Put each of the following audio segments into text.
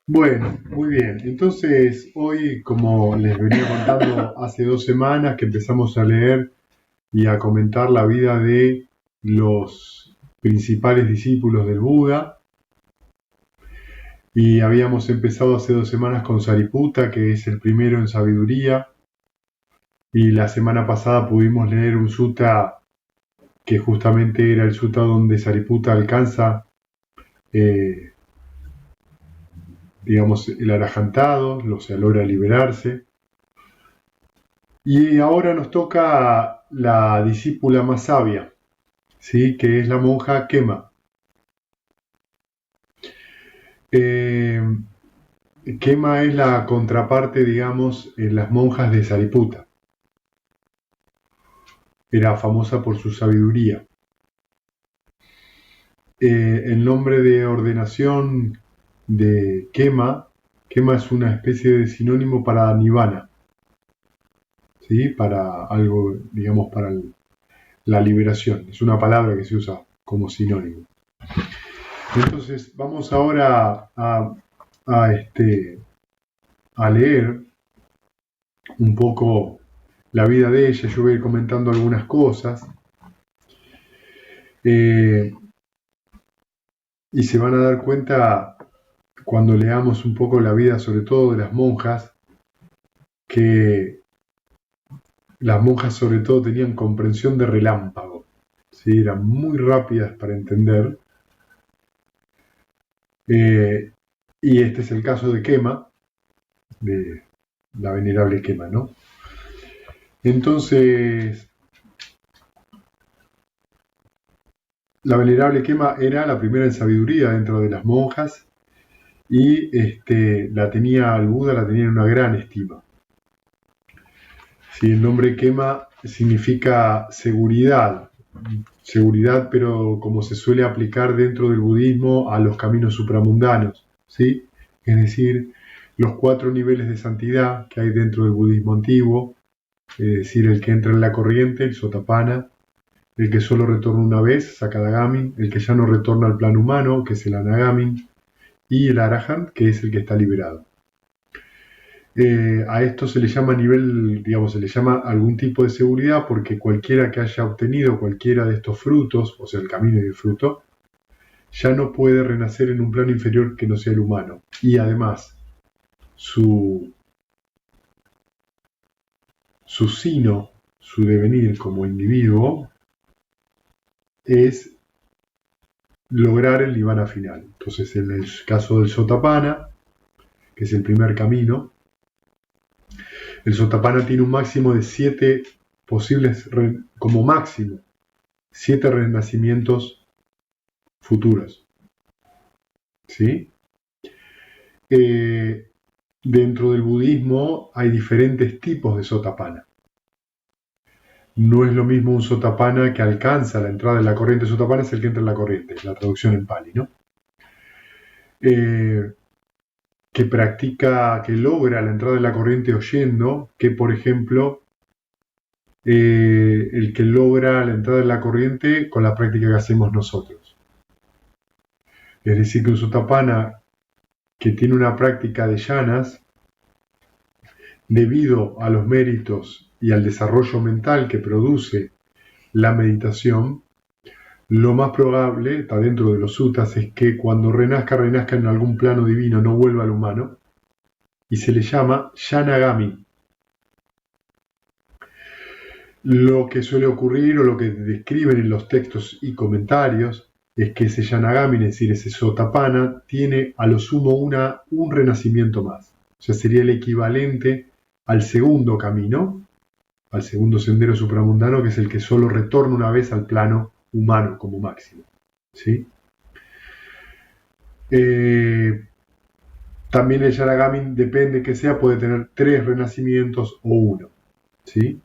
Bueno, muy bien. Entonces, hoy, como les venía contando hace 2 semanas que empezamos a leer y a comentar la vida de los principales discípulos del Buda, y habíamos empezado hace 2 semanas con Sariputta, que es el primero en sabiduría, y la semana pasada pudimos leer un sutta que justamente era el sutta donde Sariputta alcanza, eh, digamos, el arahantado, o sea, logra liberarse. Y ahora nos toca la discípula más sabia, ¿sí? Que es la monja Kema. Eh, Kema es la contraparte, digamos, en las monjas de Sariputta. Era famosa por su sabiduría. El nombre de ordenación de Kema es una especie de sinónimo para Nirvana, ¿sí? Para algo, digamos, para la liberación. Es una palabra que se usa como sinónimo. Entonces, vamos ahora a leer un poco la vida de ella. Yo voy a ir comentando algunas cosas, eh, y se van a dar cuenta cuando leamos un poco la vida, sobre todo de las monjas, que las monjas sobre todo tenían comprensión de relámpago, ¿sí? Eran muy rápidas para entender, eh, y este es el caso de Kema, de la venerable Kema, ¿no? Entonces, la venerable Kema era la primera en sabiduría dentro de las monjas, y la tenía al Buda, la tenía en una gran estima. Sí, el nombre Kema significa seguridad, seguridad, pero como se suele aplicar dentro del budismo a los caminos supramundanos, ¿sí? Es decir, los 4 niveles de santidad que hay dentro del budismo antiguo, es decir, el que entra en la corriente, el Sotapanna, el que solo retorna una vez, Sakadagami, el que ya no retorna al plano humano, que es el Anagami, y el Arahant, que es el que está liberado. A esto se le llama nivel, digamos, se le llama algún tipo de seguridad porque cualquiera que haya obtenido cualquiera de estos frutos, o sea, el camino y el fruto, ya no puede renacer en un plano inferior que no sea el humano. Y además, su, su sino, su devenir como individuo, es lograr el nirvana final. Entonces, en el caso del Sotapanna, que es el primer camino, el Sotapanna tiene un máximo de 7 posibles, como máximo, 7 renacimientos futuros, ¿sí? Eh, Dentro del budismo hay diferentes tipos de Sotapanna. No es lo mismo un Sotapanna que alcanza la entrada en la corriente. Sotapanna es el que entra en la corriente, la traducción en Pali, ¿no? Eh, que practica, que logra la entrada en la corriente oyendo, que por ejemplo, el que logra la entrada en la corriente con la práctica que hacemos nosotros. Es decir, que un Sotapanna que tiene una práctica de llanas, debido a los méritos y al desarrollo mental que produce la meditación, lo más probable, está dentro de los suttas, es que cuando renazca en algún plano divino, no vuelva al humano, y se le llama Yanagami. Lo que suele ocurrir, o lo que describen en los textos y comentarios, es que ese Yanagami, es decir, ese Sotapanna, tiene a lo sumo un renacimiento más. O sea, sería el equivalente al segundo camino, al segundo sendero supramundano, que es el que solo retorna una vez al plano humano como máximo, ¿sí? También el Yaragami, depende que sea, puede tener 3 renacimientos o uno, ¿sí?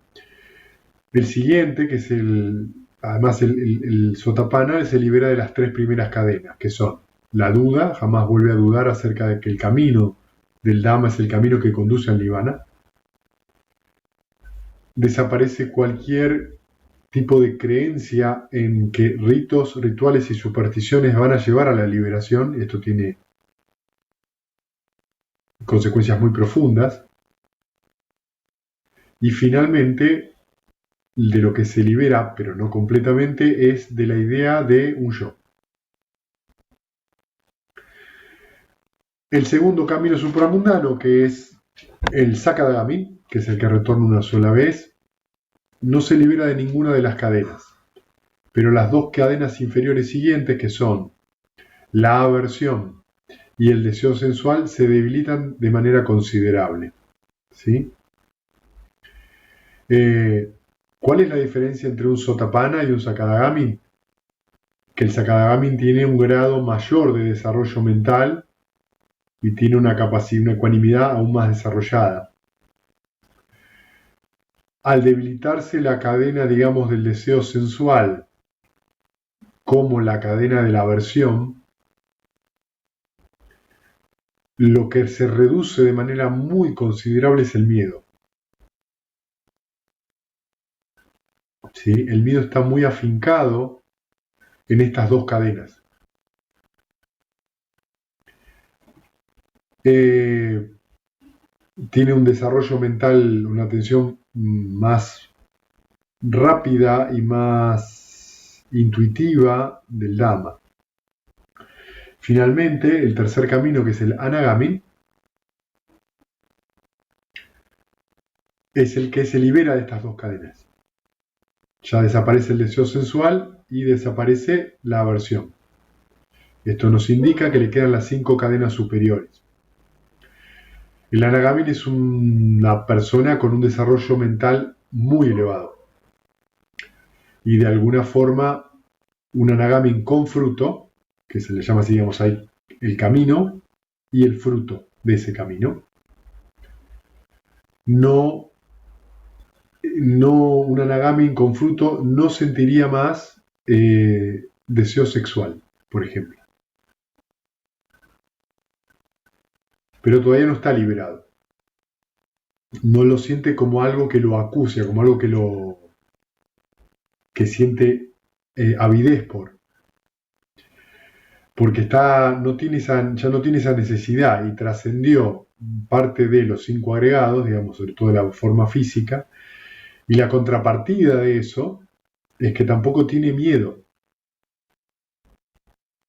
El siguiente, que es además el Sotapanna, se libera de las 3 primeras cadenas, que son la duda, jamás vuelve a dudar acerca de que el camino del Dhamma es el camino que conduce al Nirvana. Desaparece cualquier tipo de creencia en que ritos, rituales y supersticiones van a llevar a la liberación. Esto tiene consecuencias muy profundas. Y finalmente, de lo que se libera, pero no completamente, es de la idea de un yo. El segundo camino supramundano, que es el Sakadagami, que es el que retorna una sola vez, no se libera de ninguna de las cadenas. Pero las dos cadenas inferiores siguientes, que son la aversión y el deseo sensual, se debilitan de manera considerable. ¿Sí? ¿Cuál es la diferencia entre un Sotapanna y un Sakadagami? Que el Sakadagami tiene un grado mayor de desarrollo mental y tiene una capacidad, una ecuanimidad aún más desarrollada. Al debilitarse la cadena, digamos, del deseo sensual, como la cadena de la aversión, lo que se reduce de manera muy considerable es el miedo. ¿Sí? El miedo está muy afincado en estas dos cadenas. Tiene un desarrollo mental, una atención más rápida y más intuitiva del Dhamma. Finalmente, el tercer camino, que es el Anagami, es el que se libera de estas dos cadenas. Ya desaparece el deseo sensual y desaparece la aversión. Esto nos indica que le quedan las 5 cadenas superiores. El Anagami es una persona con un desarrollo mental muy elevado. Y de alguna forma, un Anagami con fruto, que se le llama así, digamos, ahí el camino y el fruto de ese camino. Un Anagami con fruto no sentiría más deseo sexual, por ejemplo. Pero todavía no está liberado. No lo siente como algo que lo acucia, como algo que siente avidez por. Porque ya no tiene esa necesidad y trascendió parte de los 5 agregados, digamos, sobre todo de la forma física, y la contrapartida de eso es que tampoco tiene miedo,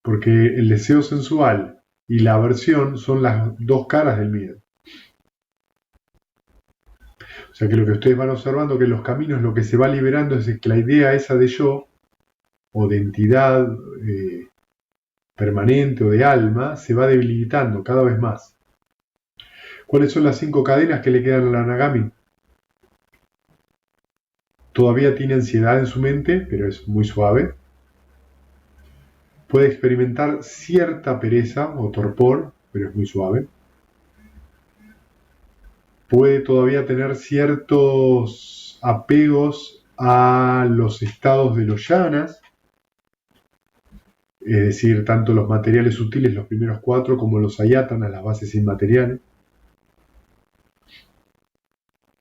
porque el deseo sensual y la aversión son las dos caras del miedo. O sea que lo que ustedes van observando que en los caminos lo que se va liberando es que la idea esa de yo, o de entidad permanente o de alma, se va debilitando cada vez más. ¿Cuáles son las 5 cadenas que le quedan al Anagami? Todavía tiene ansiedad en su mente, pero es muy suave. Puede experimentar cierta pereza o torpor, pero es muy suave. Puede todavía tener ciertos apegos a los estados de los yanas, es decir, tanto los materiales sutiles, los primeros 4, como los ayatanas, las bases inmateriales.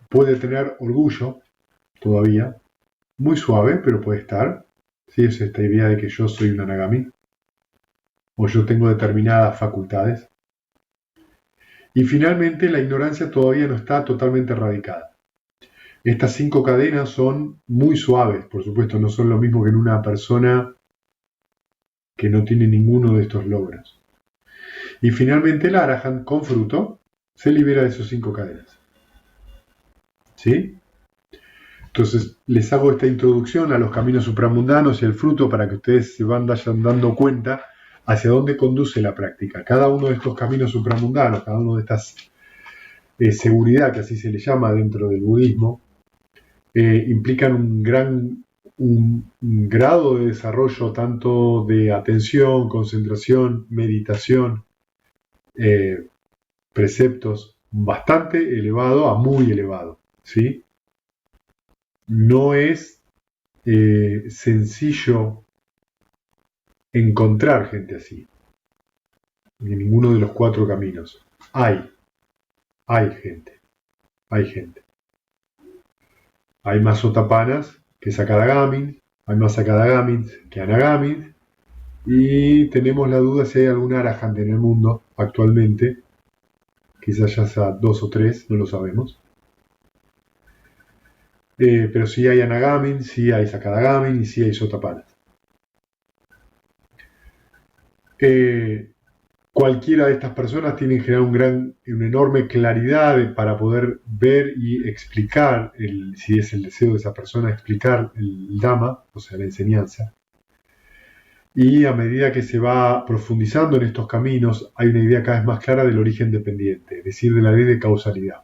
Puede tener orgullo todavía, muy suave, pero puede estar. ¿Sí? Es esta idea de que yo soy un Anagami, o yo tengo determinadas facultades. Y finalmente, la ignorancia todavía no está totalmente erradicada. Estas 5 cadenas son muy suaves, por supuesto, no son lo mismo que en una persona que no tiene ninguno de estos logros. Y finalmente el Arahant con fruto se libera de esas 5 cadenas. ¿Sí? Entonces les hago esta introducción a los caminos supramundanos y el fruto para que ustedes se vayan dando cuenta hacia dónde conduce la práctica. Cada uno de estos caminos supramundanos, cada uno de estas seguridad, que así se le llama dentro del budismo, implican un grado de desarrollo tanto de atención, concentración, meditación, preceptos bastante elevado a muy elevado, ¿sí? No es sencillo encontrar gente así en ninguno de los 4 caminos. Hay gente. Hay más sotapanas que sakadagamis, hay más sakadagamis que anagamis, y tenemos la duda si hay algún arahant en el mundo actualmente quizás ya sea 2 o 3, no lo sabemos. Pero sí hay Anagamin, sí hay Sakadagamin y sí hay Sotapannas. Cualquiera de estas personas tiene en general una enorme claridad para poder ver y explicar, si es el deseo de esa persona, explicar el Dhamma, o sea, la enseñanza. Y a medida que se va profundizando en estos caminos, hay una idea cada vez más clara del origen dependiente, es decir, de la ley de causalidad.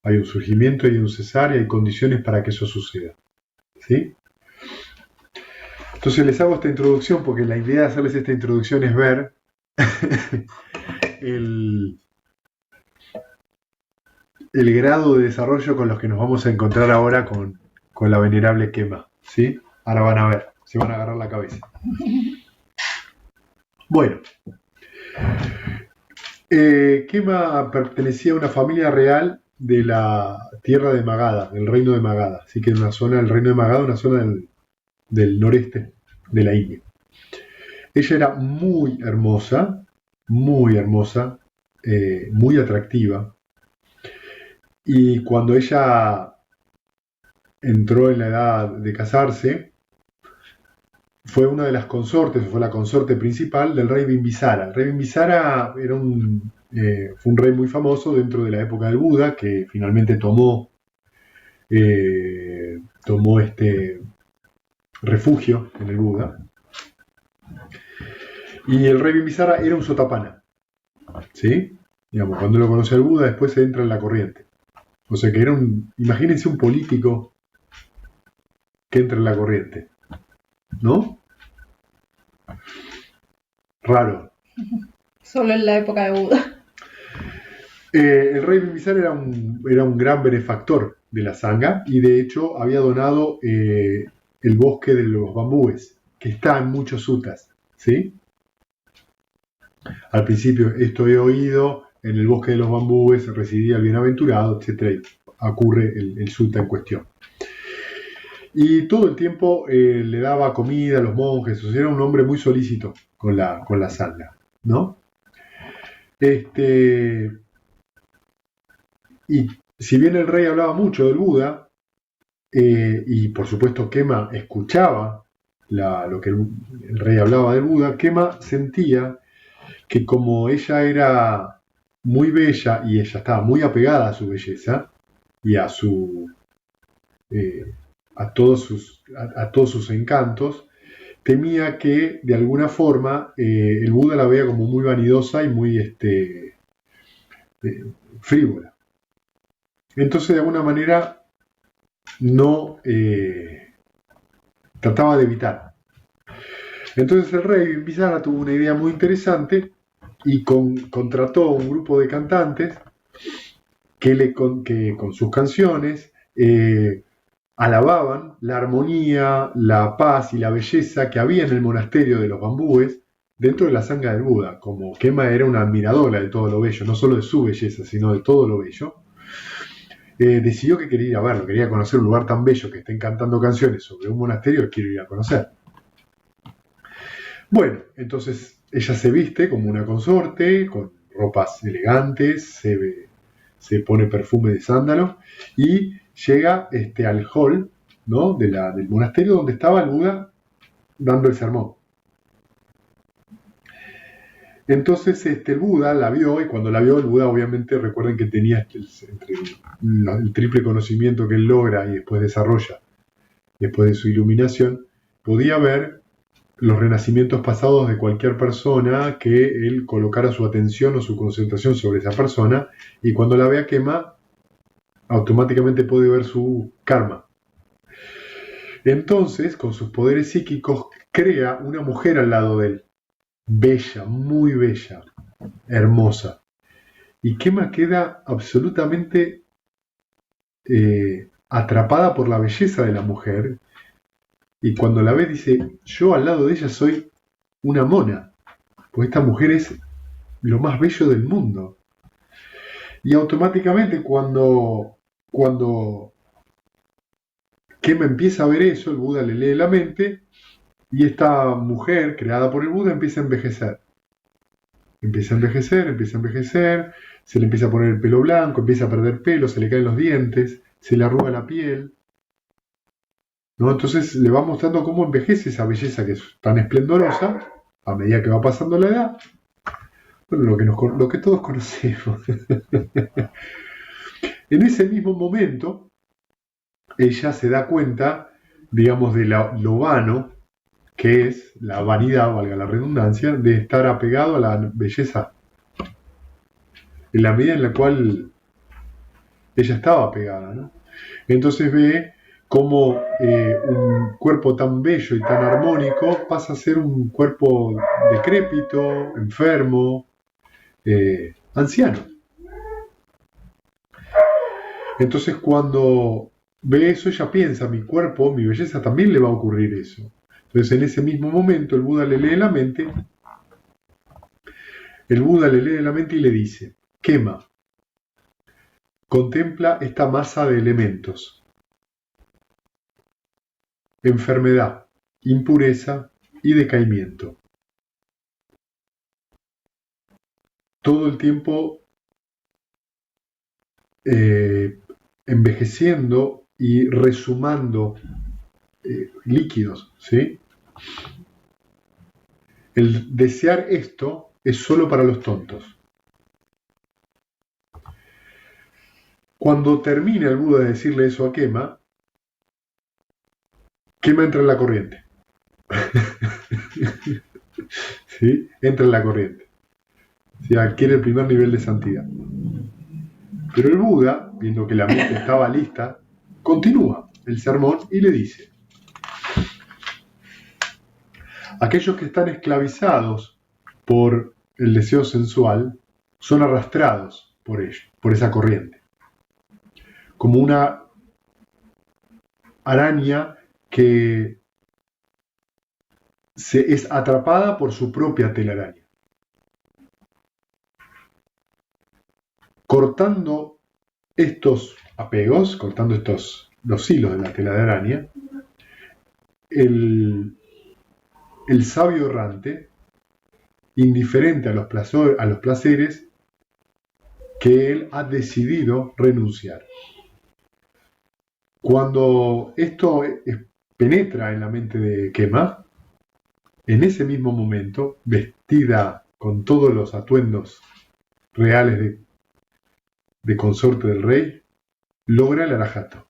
Hay un surgimiento y un cesar y hay condiciones para que eso suceda. ¿Sí? Entonces les hago esta introducción porque la idea de hacerles esta introducción es ver el grado de desarrollo con los que nos vamos a encontrar ahora con la venerable Kema. ¿Sí? Ahora van a ver, se van a agarrar la cabeza. Bueno, Kema pertenecía a una familia real de la tierra de Magadha, del reino de Magadha. Así que una zona, el reino de Magadha, una zona del noreste de la India. Ella era muy hermosa, muy atractiva. Y cuando ella entró en la edad de casarse, fue una de las consortes, fue la consorte principal del rey Bimbisara. El rey Bimbisara era fue un rey muy famoso dentro de la época del Buda, que finalmente tomó este refugio en el Buda. Y el rey Bimbisara era un Sotapanna, ¿sí? Digamos, cuando lo conoce el Buda, después se entra en la corriente. O sea que imagínense un político que entra en la corriente, ¿no? Raro. Solo en la época de Buda. El rey Bimbisara era un gran benefactor de la Sangha y de hecho había donado el bosque de los bambúes, que está en muchos suttas, ¿sí? Al principio, esto he oído, en el bosque de los bambúes residía el bienaventurado, etc. Ocurre el sutta en cuestión. Y todo el tiempo le daba comida a los monjes, o sea, era un hombre muy solícito con la Sangha, ¿no? Y si bien el rey hablaba mucho del Buda, y por supuesto Kema escuchaba lo que el rey hablaba del Buda, Kema sentía que como ella era muy bella y ella estaba muy apegada a su belleza y a todos sus encantos, temía que de alguna forma el Buda la veía como muy vanidosa y muy frívola. Entonces de alguna manera no trataba de evitar. Entonces el rey Bimbisara tuvo una idea muy interesante y contrató un grupo de cantantes que con sus canciones alababan la armonía, la paz y la belleza que había en el monasterio de los bambúes dentro de la Sangha del Buda. Como Kema era una admiradora de todo lo bello, no solo de su belleza, sino de todo lo bello, decidió que quería ir a verlo, quería conocer un lugar tan bello que estén cantando canciones sobre un monasterio, quiero ir a conocer. Bueno, entonces ella se viste como una consorte, con ropas elegantes, se pone perfume de sándalo y llega al hall, ¿no? del monasterio donde estaba el Buda dando el sermón. Entonces el Buda la vio y cuando la vio el Buda obviamente recuerden que tenía el triple conocimiento que él logra y después desarrolla, después de su iluminación, podía ver los renacimientos pasados de cualquier persona que él colocara su atención o su concentración sobre esa persona y cuando la vea Kema automáticamente puede ver su karma. Entonces, con sus poderes psíquicos, crea una mujer al lado de él, bella, muy bella, hermosa. Y Kema queda absolutamente atrapada por la belleza de la mujer y cuando la ve dice, yo al lado de ella soy una mona, pues esta mujer es lo más bello del mundo. Y automáticamente cuando Kema empieza a ver eso, el Buda le lee la mente y esta mujer creada por el Buda empieza a envejecer. empieza a envejecer, se le empieza a poner el pelo blanco, empieza a perder pelo, se le caen los dientes, se le arruga la piel, ¿no? Entonces le va mostrando cómo envejece esa belleza que es tan esplendorosa a medida que va pasando la edad. Bueno, lo que todos conocemos. En ese mismo momento, ella se da cuenta, digamos, de lo vano que es la vanidad, valga la redundancia, de estar apegado a la belleza. En la medida en la cual ella estaba apegada, ¿no? Entonces ve cómo un cuerpo tan bello y tan armónico pasa a ser un cuerpo decrépito, enfermo, anciano. Entonces cuando ve eso, ella piensa, mi cuerpo, mi belleza, también le va a ocurrir eso. Entonces en ese mismo momento el Buda le lee la mente, y le dice, Kema, contempla esta masa de elementos, enfermedad, impureza y decaimiento. Todo el tiempo envejeciendo y resumando líquidos, ¿sí? El desear esto es solo para los tontos. Cuando termina el Buda de decirle eso a Kema, Kema entra en la corriente. ¿Sí? Entra en la corriente. ¿Sí? Adquiere el primer nivel de santidad. Pero el Buda, viendo que la mente estaba lista, continúa el sermón y le dice, aquellos que están esclavizados por el deseo sensual son arrastrados por ello, por esa corriente. Como una araña que es atrapada por su propia telaraña. Cortando estos apegos, los hilos de la tela de araña, el sabio errante, indiferente a los placeres que él ha decidido renunciar. Cuando esto penetra en la mente de Kema, en ese mismo momento, vestida con todos los atuendos reales de consorte del rey, logra el arahato.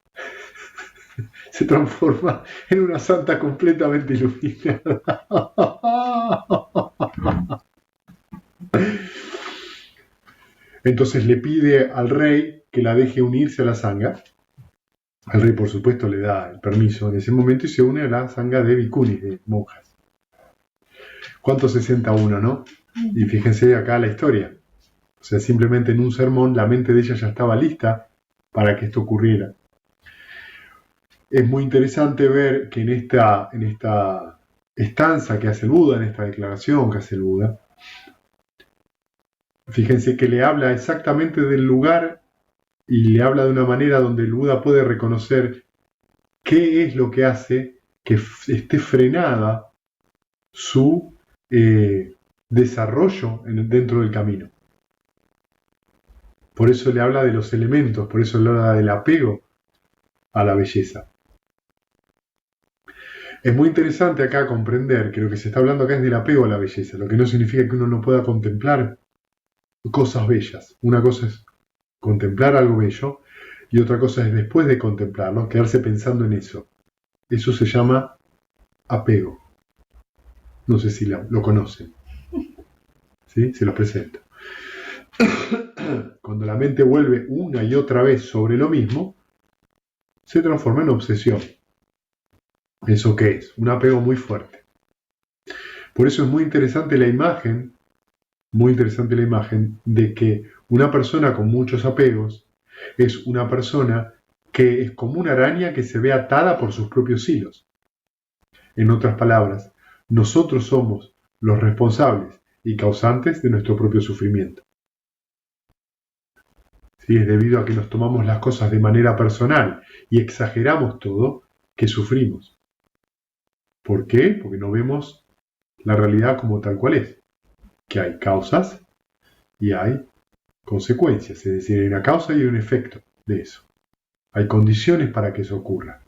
Se transforma en una santa completamente iluminada. Entonces le pide al rey que la deje unirse a la sangha. El rey, por supuesto, le da el permiso en ese momento y se une a la sangha de bhikkhunis, de monjas. ¿Cuánto 61, no? Y fíjense acá la historia. O sea, simplemente en un sermón la mente de ella ya estaba lista para que esto ocurriera. Es muy interesante ver que en esta estanza que hace el Buda, en esta declaración que hace el Buda, fíjense que le habla exactamente del lugar y le habla de una manera donde el Buda puede reconocer qué es lo que hace que esté frenada su desarrollo dentro del camino. Por eso le habla de los elementos, por eso le habla del apego a la belleza. Es muy interesante acá comprender que lo que se está hablando acá es del apego a la belleza, lo que no significa que uno no pueda contemplar cosas bellas. Una cosa es contemplar algo bello y otra cosa es después de contemplarlo, quedarse pensando en eso. Eso se llama apego. No sé si lo conocen. ¿Sí? Se los presento. Cuando la mente vuelve una y otra vez sobre lo mismo, se transforma en obsesión. ¿Eso qué es? Un apego muy fuerte. Por eso es muy interesante la imagen de que una persona con muchos apegos es una persona que es como una araña que se ve atada por sus propios hilos. En otras palabras, nosotros somos los responsables y causantes de nuestro propio sufrimiento. ¿Sí? Es debido a que nos tomamos las cosas de manera personal y exageramos todo que sufrimos. ¿Por qué? Porque no vemos la realidad como tal cual es. Que hay causas y hay consecuencias, es decir, hay una causa y un efecto de eso. Hay condiciones para que eso ocurra.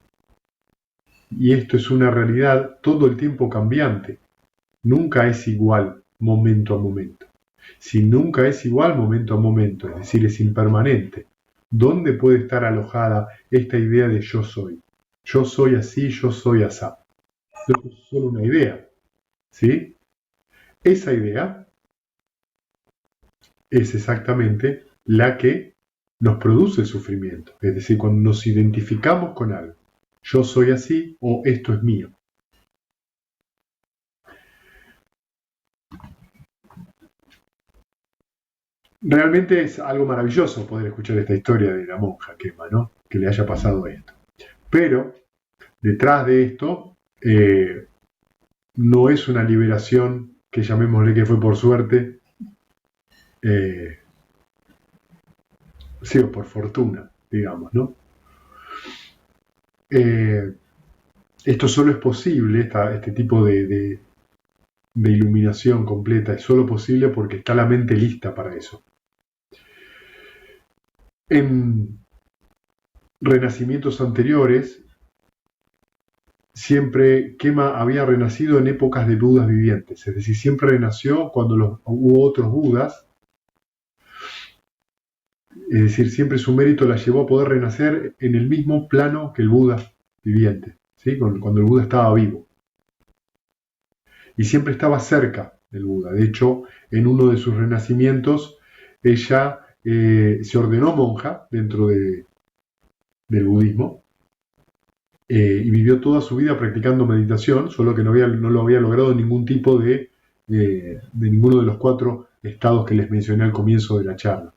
Y esto es una realidad todo el tiempo cambiante. Nunca es igual momento a momento. Si nunca es igual momento a momento, es decir, es impermanente, ¿dónde puede estar alojada esta idea de yo soy? Yo soy así, yo soy asá. Eso es solo una idea, ¿sí? Esa idea es exactamente la que nos produce el sufrimiento. Es decir, cuando nos identificamos con algo, yo soy así o esto es mío. Realmente es algo maravilloso poder escuchar esta historia de la monja Kema, ¿no? Que le haya pasado esto. Pero detrás de esto no es una liberación que llamémosle que fue por suerte, sí, o por fortuna, digamos, ¿no? Esto solo es posible, este tipo de iluminación completa es solo posible porque está la mente lista para eso. En renacimientos anteriores, siempre Kema había renacido en épocas de Budas vivientes, es decir, siempre renació cuando hubo otros Budas, es decir, siempre su mérito la llevó a poder renacer en el mismo plano que el Buda viviente, ¿sí? Cuando el Buda estaba vivo. Y siempre estaba cerca del Buda. De hecho, en uno de sus renacimientos, ella se ordenó monja dentro del budismo y vivió toda su vida practicando meditación, solo que no lo había logrado en ningún tipo de ninguno de los 4 estados que les mencioné al comienzo de la charla,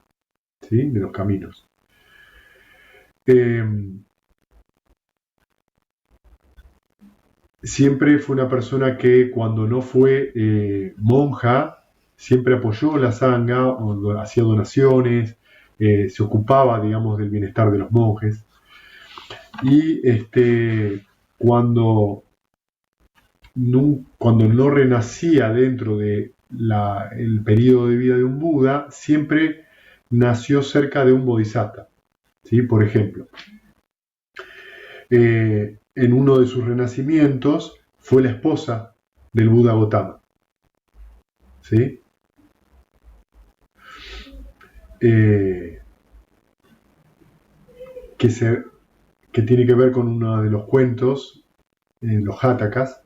¿sí? De los caminos. Siempre fue una persona que cuando no fue monja, siempre apoyó la sangha, hacía donaciones, se ocupaba, digamos, del bienestar de los monjes. Y cuando no renacía dentro de el periodo de vida de un Buda, siempre nació cerca de un bodhisattva, ¿sí? Por ejemplo, en uno de sus renacimientos fue la esposa del Buda Gautama, ¿sí? Que tiene que ver con uno de los cuentos, los Jatakas,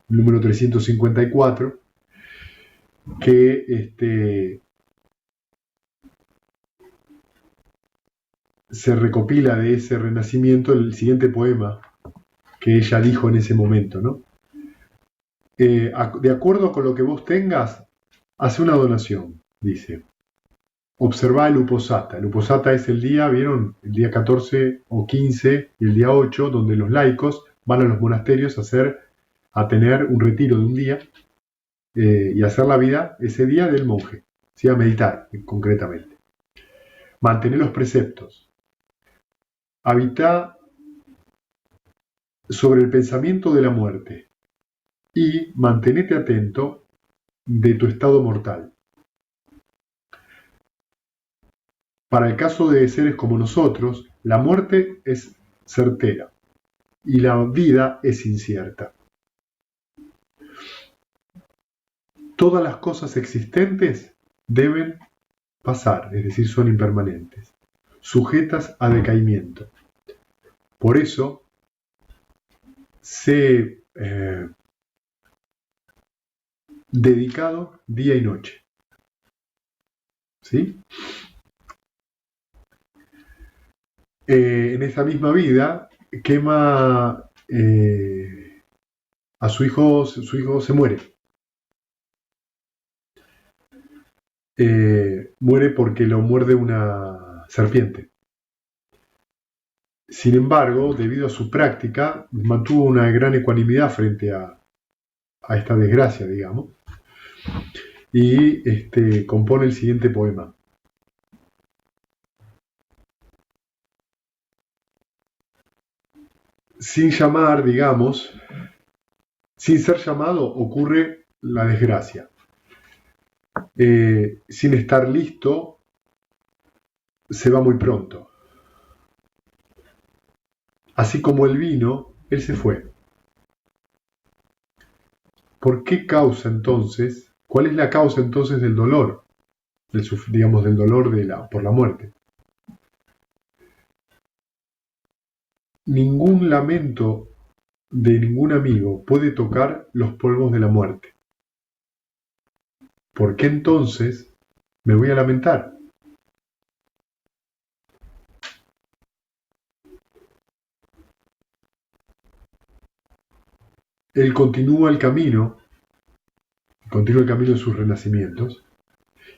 número 354, que se recopila de ese renacimiento el siguiente poema que ella dijo en ese momento, ¿no? De acuerdo con lo que vos tengas, hace una donación, dice. Observá el Uposatha. El Uposatha es el día, ¿vieron? El día 14 o 15 y el día 8, donde los laicos van a los monasterios a tener un retiro de un día y hacer la vida ese día del monje, ¿sí? A meditar concretamente. Mantener los preceptos. Habitá sobre el pensamiento de la muerte y mantenete atento de tu estado mortal. Para el caso de seres como nosotros, la muerte es certera y la vida es incierta. Todas las cosas existentes deben pasar, es decir, son impermanentes, sujetas a decaimiento. Por eso, sé dedicado día y noche. ¿Sí? En esa misma vida, Kema a su hijo se muere. Muere porque lo muerde una serpiente. Sin embargo, debido a su práctica, mantuvo una gran ecuanimidad frente a esta desgracia, digamos, y compone el siguiente poema. Sin llamar, digamos, sin ser llamado, ocurre la desgracia. sin estar listo, se va muy pronto. Así como el vino, él se fue. ¿Por qué causa entonces? ¿Cuál es la causa entonces del dolor? Del dolor por la muerte. Ningún lamento de ningún amigo puede tocar los polvos de la muerte. ¿Por qué entonces me voy a lamentar? Él continúa el camino de sus renacimientos,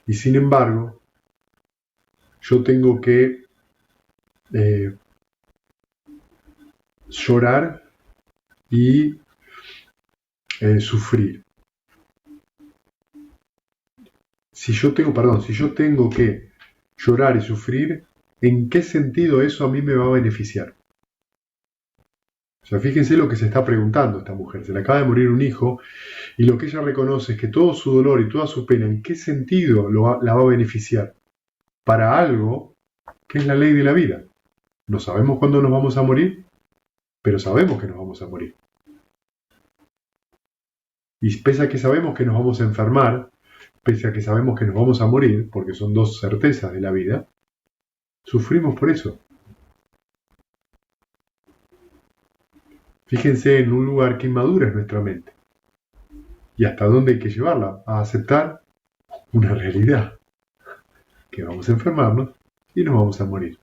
y sin embargo, yo tengo que llorar y sufrir. Si yo tengo que llorar y sufrir, ¿en qué sentido eso a mí me va a beneficiar? O sea, fíjense lo que se está preguntando esta mujer. Se le acaba de morir un hijo y lo que ella reconoce es que todo su dolor y toda su pena, ¿en qué sentido la va a beneficiar? Para algo que es la ley de la vida. No sabemos cuándo nos vamos a morir, pero sabemos que nos vamos a morir. Y pese a que sabemos que nos vamos a enfermar, pese a que sabemos que nos vamos a morir, porque son dos certezas de la vida, sufrimos por eso. Fíjense en un lugar que inmadura es nuestra mente. Y hasta dónde hay que llevarla, a aceptar una realidad, que vamos a enfermarnos y nos vamos a morir.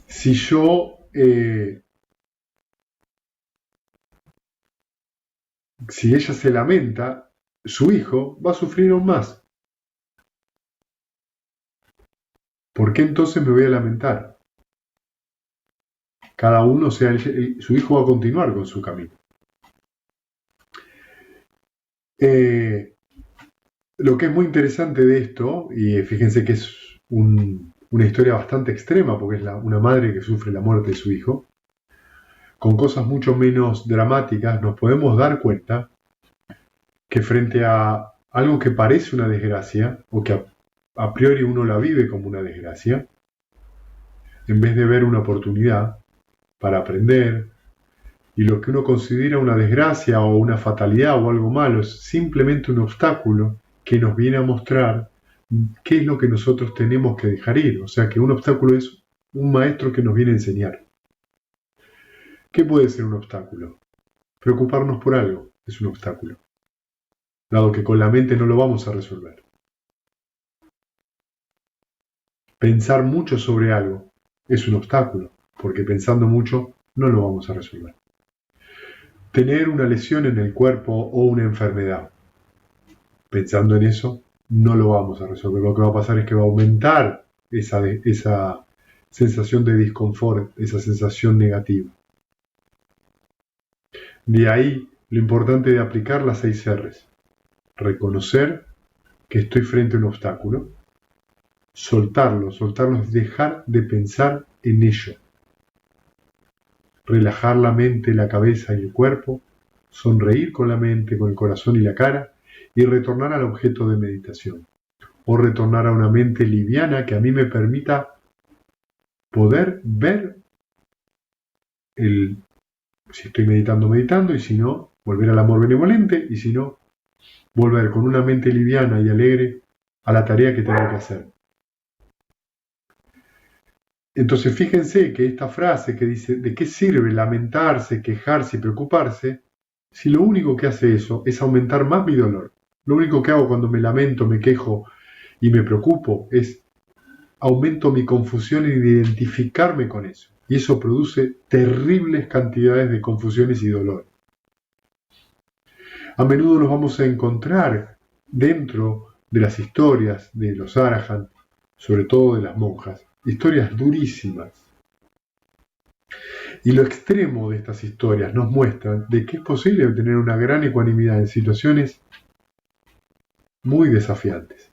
Si ella se lamenta, su hijo va a sufrir aún más. ¿Por qué entonces me voy a lamentar? Cada uno, su hijo va a continuar con su camino. Lo que es muy interesante de esto, y fíjense que es una historia bastante extrema, porque es una madre que sufre la muerte de su hijo, con cosas mucho menos dramáticas, nos podemos dar cuenta que frente a algo que parece una desgracia, o que a priori uno la vive como una desgracia, en vez de ver una oportunidad para aprender, y lo que uno considera una desgracia o una fatalidad o algo malo es simplemente un obstáculo que nos viene a mostrar qué es lo que nosotros tenemos que dejar ir. O sea que un obstáculo es un maestro que nos viene a enseñar. ¿Qué puede ser un obstáculo? Preocuparnos por algo es un obstáculo, dado que con la mente no lo vamos a resolver. Pensar mucho sobre algo es un obstáculo, porque pensando mucho no lo vamos a resolver. Tener una lesión en el cuerpo o una enfermedad, pensando en eso, no lo vamos a resolver. Lo que va a pasar es que va a aumentar esa sensación de disconfort, esa sensación negativa. De ahí lo importante de aplicar las 6 R's. Reconocer que estoy frente a un obstáculo, soltarlo es dejar de pensar en ello. Relajar la mente, la cabeza y el cuerpo, sonreír con la mente, con el corazón y la cara, y retornar al objeto de meditación. O retornar a una mente liviana que a mí me permita poder ver si estoy meditando, y si no, volver al amor benevolente, y si no, volver con una mente liviana y alegre a la tarea que tengo que hacer. Entonces fíjense que esta frase que dice, ¿de qué sirve lamentarse, quejarse y preocuparse? Si lo único que hace eso es aumentar más mi dolor. Lo único que hago cuando me lamento, me quejo y me preocupo es aumento mi confusión en identificarme con eso. Y eso produce terribles cantidades de confusiones y dolor. A menudo nos vamos a encontrar dentro de las historias de los Arahant, sobre todo de las monjas, historias durísimas. Y lo extremo de estas historias nos muestra de que es posible tener una gran ecuanimidad en situaciones muy desafiantes.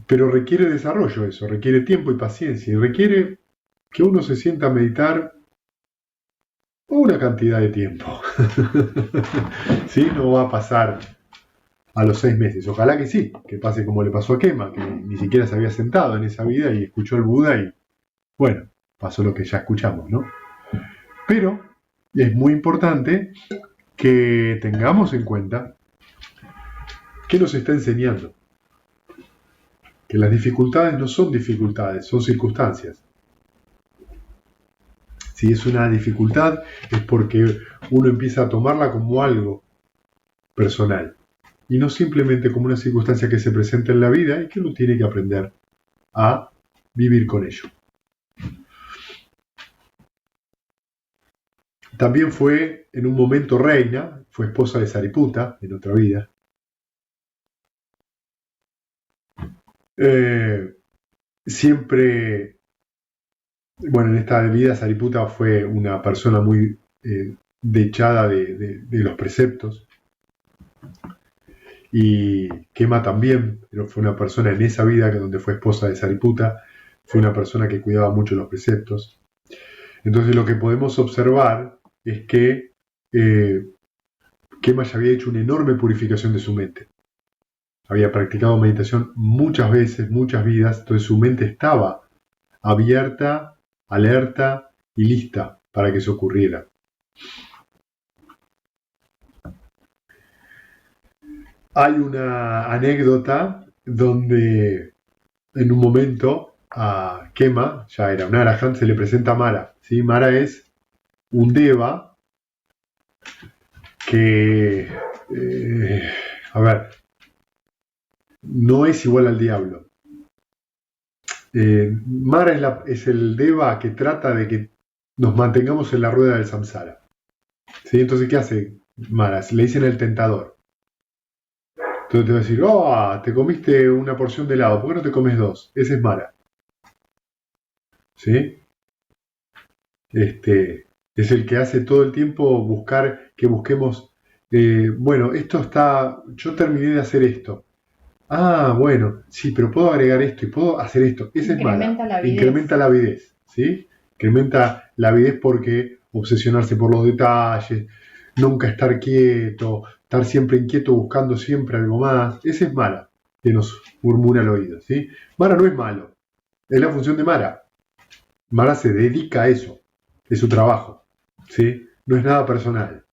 Pero requiere desarrollo eso, requiere tiempo y paciencia, y requiere que uno se sienta a meditar una cantidad de tiempo. ¿Sí? No va a pasar a los 6 meses. Ojalá que sí, que pase como le pasó a Kema, que ni siquiera se había sentado en esa vida y escuchó el Buda y, bueno, pasó lo que ya escuchamos, ¿no? Pero es muy importante que tengamos en cuenta qué nos está enseñando. Que las dificultades no son dificultades, son circunstancias. Si es una dificultad es porque uno empieza a tomarla como algo personal y no simplemente como una circunstancia que se presenta en la vida y que uno tiene que aprender a vivir con ello. También fue en un momento reina, fue esposa de Sariputa en otra vida. Siempre, bueno, en esta vida Sariputa fue una persona muy dechada de los preceptos. Y Kema también, pero fue una persona en esa vida que donde fue esposa de Sariputa, fue una persona que cuidaba mucho los preceptos. Entonces lo que podemos observar es que Kema ya había hecho una enorme purificación de su mente. Había practicado meditación muchas veces, muchas vidas, entonces su mente estaba abierta, alerta y lista para que eso ocurriera. Hay una anécdota donde en un momento a Kema, ya era un Arahant, se le presenta a Mara. ¿Sí? Mara es un Deva que, a ver, no es igual al diablo. Mara es el Deva que trata de que nos mantengamos en la rueda del samsara. ¿Sí? Entonces, ¿qué hace Mara? Le dicen el tentador. Entonces te va a decir, oh, te comiste una porción de helado, ¿por qué no te comes 2? Ese es Mara. ¿Sí? Es el que hace todo el tiempo buscar que busquemos, bueno, esto está, yo terminé de hacer esto. Ah, bueno, sí, pero puedo agregar esto y puedo hacer esto. Ese es Mara. Incrementa la avidez, ¿sí? Incrementa la avidez porque obsesionarse por los detalles, nunca estar quieto, estar siempre inquieto buscando siempre algo más. Ese es Mara, que nos murmura al oído, ¿sí? Mara no es malo, es la función de Mara. Mara se dedica a eso, es su trabajo, ¿sí? No es nada personal.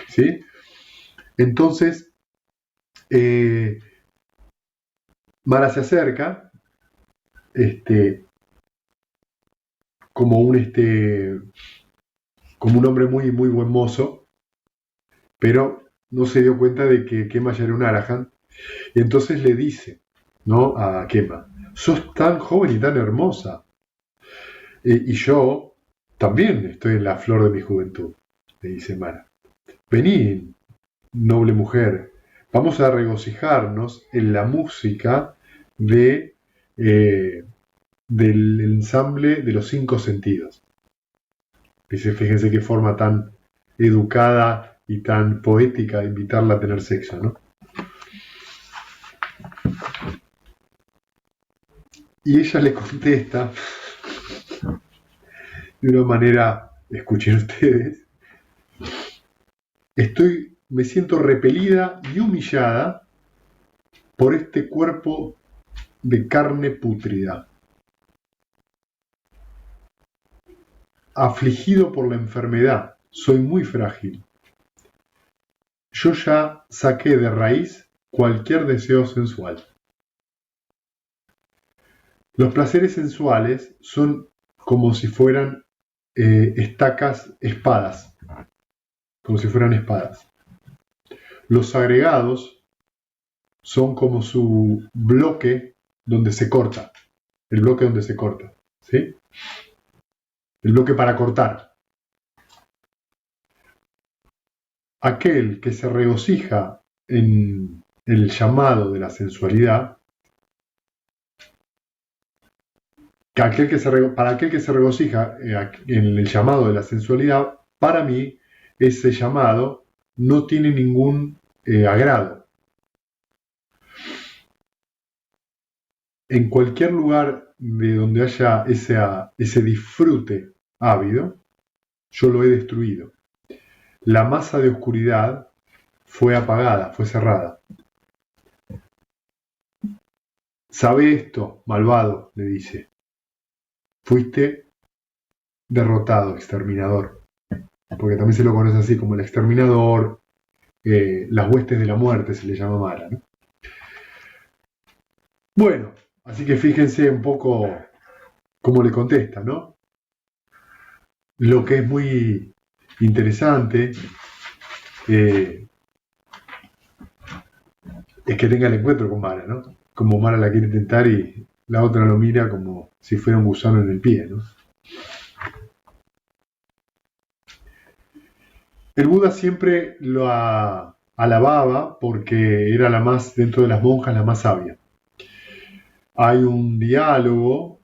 ¿Sí? Entonces, Mara se acerca, como como un hombre muy, muy buen mozo, pero no se dio cuenta de que Kema ya era un Arahant, y entonces le dice, ¿no? A Kema, sos tan joven y tan hermosa, y yo también estoy en la flor de mi juventud, le dice Mara. Vení, noble mujer, vamos a regocijarnos en la música del ensamble de los 5 sentidos. Dice, fíjense qué forma tan educada y tan poética de invitarla a tener sexo, ¿no? Y ella le contesta de una manera, escuchen ustedes, me siento repelida y humillada por este cuerpo de carne pútrida, afligido por la enfermedad, soy muy frágil. Yo ya saqué de raíz cualquier deseo sensual. Los placeres sensuales son como si fueran espadas, como si fueran espadas. Los agregados son como su bloque donde se corta, el bloque donde se corta, ¿sí? El bloque para cortar. Aquel que se regocija en el llamado de la sensualidad, para aquel que se regocija en el llamado de la sensualidad, para mí ese llamado no tiene ningún agrado. en cualquier lugar de donde haya ese disfrute ávido, yo lo he destruido. La masa de oscuridad fue apagada, fue cerrada. Sabe esto, malvado, le dice. Fuiste derrotado, exterminador. Porque también se lo conoce así como el exterminador, las huestes de la muerte se le llama Mara, ¿no? Bueno, así que fíjense un poco cómo le contesta, ¿no? Lo que es muy interesante es que tenga el encuentro con Mara, ¿no? Como Mara la quiere tentar y la otra lo mira como si fuera un gusano en el pie, ¿no? El Buda siempre lo alababa porque era la más, dentro de las monjas, la más sabia. Hay un diálogo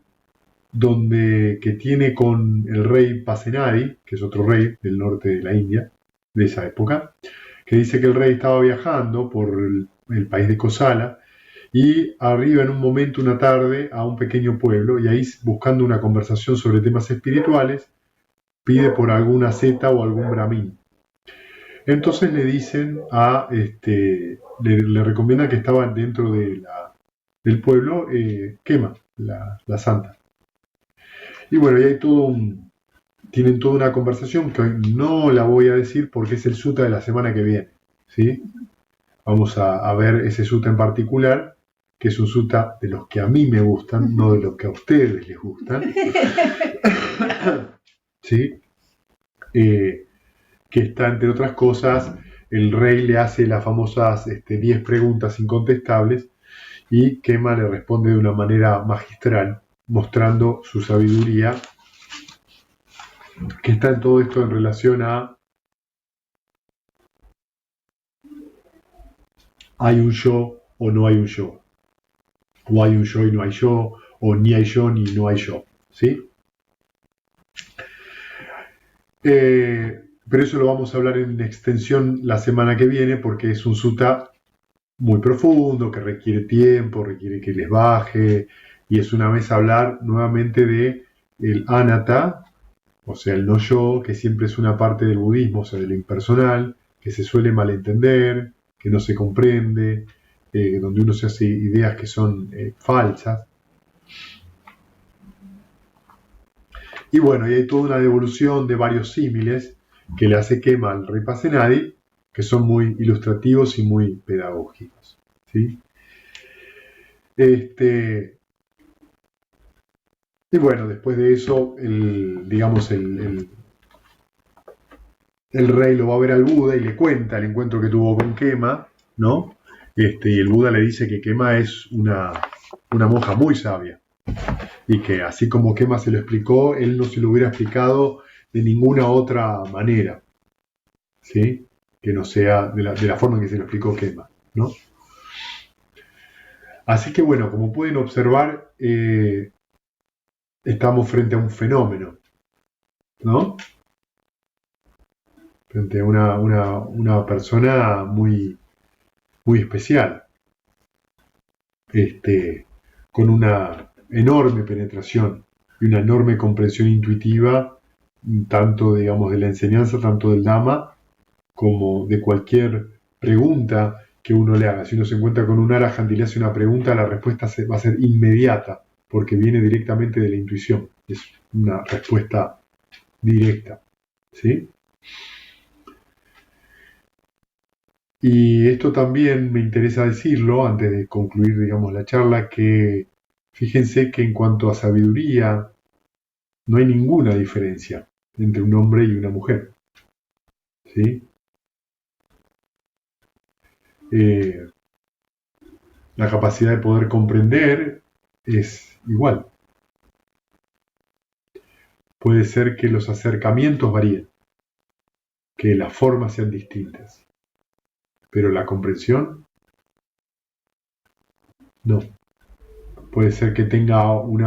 que tiene con el rey Pasenadi, que es otro rey del norte de la India, de esa época, que dice que el rey estaba viajando por el país de Kosala y arriba en un momento, una tarde, a un pequeño pueblo y ahí, buscando una conversación sobre temas espirituales, pide por alguna seta o algún brahmin. Entonces le dicen le recomiendan que estaba dentro del pueblo Kema, la santa. Y bueno, y hay tienen toda una conversación que hoy no la voy a decir porque es el sutta de la semana que viene, ¿sí? Vamos a ver ese sutta en particular, que es un sutta de los que a mí me gustan, no de los que a ustedes les gustan, ¿sí? Que está, entre otras cosas, el rey le hace las famosas 10 preguntas incontestables y Kema le responde de una manera magistral, mostrando su sabiduría, que está en todo esto en relación a hay un yo o no hay un yo, o hay un yo y no hay yo, o ni hay yo ni no hay yo, ¿sí? Pero eso lo vamos a hablar en extensión la semana que viene porque es un sutta muy profundo, que requiere tiempo, requiere que les baje, y es una vez hablar nuevamente de el anatta, o sea, el no yo, que siempre es una parte del budismo, o sea, de lo impersonal, que se suele malentender, que no se comprende, donde uno se hace ideas que son falsas. Y bueno, y hay toda una devolución de varios símiles que le hace Kema al rey Pasenadi, que son muy ilustrativos y muy pedagógicos, ¿sí? Y bueno, después de eso, el rey lo va a ver al Buda y le cuenta el encuentro que tuvo con Kema, ¿no? Y el Buda le dice que Kema es una monja muy sabia y que así como Kema se lo explicó, él no se lo hubiera explicado de ninguna otra manera, ¿sí? Que no sea de la forma en que se lo explicó Kema, ¿no? Así que bueno, como pueden observar, estamos frente a un fenómeno, ¿no? Frente a una persona muy, muy especial, con una enorme penetración y una enorme comprensión intuitiva, tanto, digamos, de la enseñanza, tanto del Dhamma, como de cualquier pregunta que uno le haga. Si uno se encuentra con un arahant y le hace una pregunta, la respuesta va a ser inmediata, porque viene directamente de la intuición. Es una respuesta directa, ¿sí? Y esto también me interesa decirlo, antes de concluir, digamos, la charla, que fíjense que en cuanto a sabiduría, no hay ninguna diferencia entre un hombre y una mujer, ¿sí? La capacidad de poder comprender es igual. Puede ser que los acercamientos varíen, que las formas sean distintas, pero la comprensión no. Puede ser que tenga un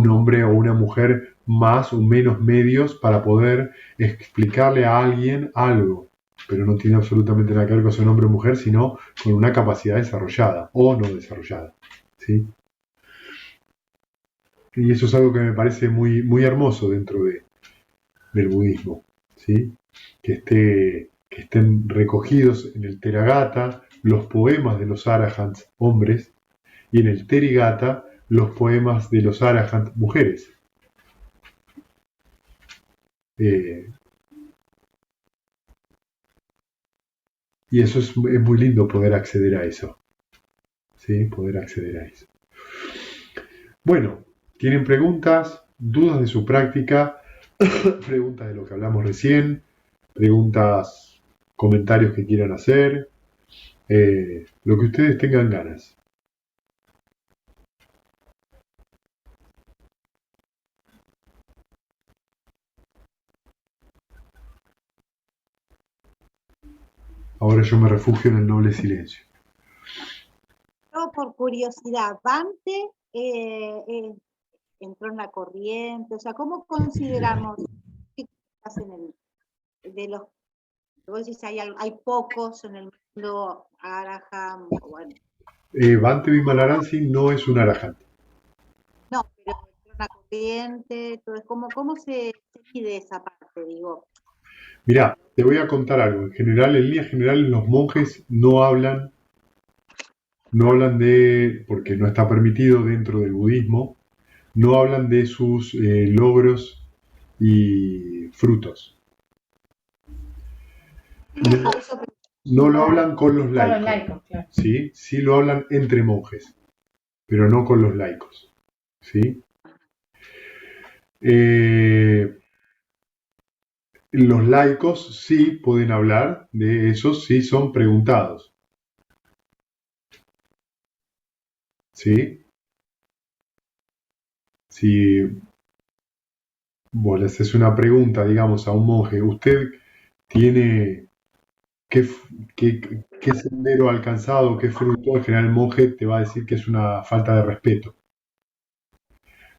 hombre o una mujer más o menos medios para poder explicarle a alguien algo, pero no tiene absolutamente nada que ver con ser hombre o mujer, sino con una capacidad desarrollada o no desarrollada, ¿sí? Y eso es algo que me parece muy, muy hermoso dentro del budismo, ¿sí? Que estén recogidos en el Therigatha los poemas de los arahants hombres y en el Therigatha los poemas de los arahants mujeres. Eh, y eso es muy lindo poder acceder a eso, ¿sí? Poder acceder a eso. Bueno, ¿tienen preguntas, dudas de su práctica, preguntas de lo que hablamos recién, preguntas, comentarios que quieran hacer? Lo que ustedes tengan ganas. Ahora yo me refugio en el noble silencio. Yo por curiosidad, Bante entró en la corriente, o sea, ¿cómo consideramos que en de los, vos decís, hay pocos en el mundo, Araham, bueno, Bhante Vimalaransi no es un arahant. no, pero entró en la corriente, entonces, ¿cómo se mide esa parte, digo? Mirá, te voy a contar algo. En general, en líneas generales, los monjes no hablan porque no está permitido dentro del budismo, no hablan de sus logros y frutos. No lo hablan con los laicos. Con los laicos, claro. ¿Sí? Sí lo hablan entre monjes, pero no con los laicos. ¿Sí? Los laicos sí pueden hablar de eso si son preguntados. ¿Sí? Si vos le haces una pregunta, digamos, a un monje, ¿usted tiene qué sendero ha alcanzado, qué fruto? En general el monje te va a decir que es una falta de respeto.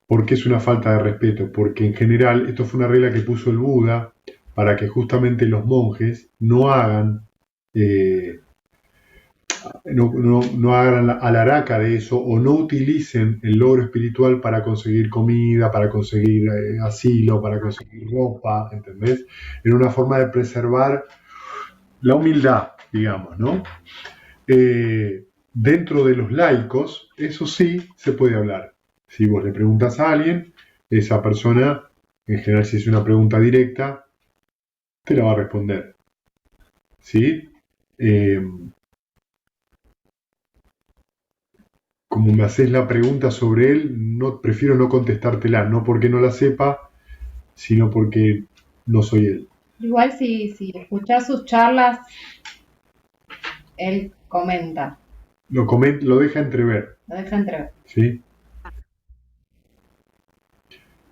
¿Por qué es una falta de respeto? Porque en general esto fue una regla que puso el Buda para que justamente los monjes no hagan no hagan alaraca de eso o no utilicen el logro espiritual para conseguir comida, para conseguir asilo, para conseguir ropa, ¿entendés? En una forma de preservar la humildad, digamos, ¿no? Dentro de los laicos, eso sí se puede hablar. Si vos le preguntas a alguien, esa persona, en general si es una pregunta directa, te la va a responder. ¿Sí? Como me haces la pregunta sobre él, prefiero no contestártela, no porque no la sepa, sino porque no soy él. Igual si escuchás sus charlas, él comenta. Lo deja entrever. Lo deja entrever. ¿Sí?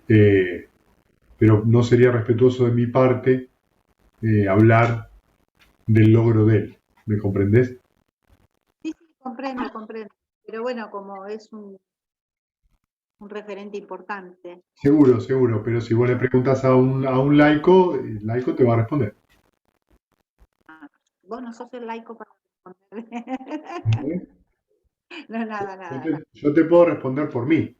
Pero no sería respetuoso de mi parte hablar del logro de él. ¿Me comprendés? Sí, comprendo. Pero bueno, como es un referente importante. Seguro, pero si vos le preguntas a un laico, el laico te va a responder. Vos no sos el laico para responder. No, nada. Yo te puedo responder por mí.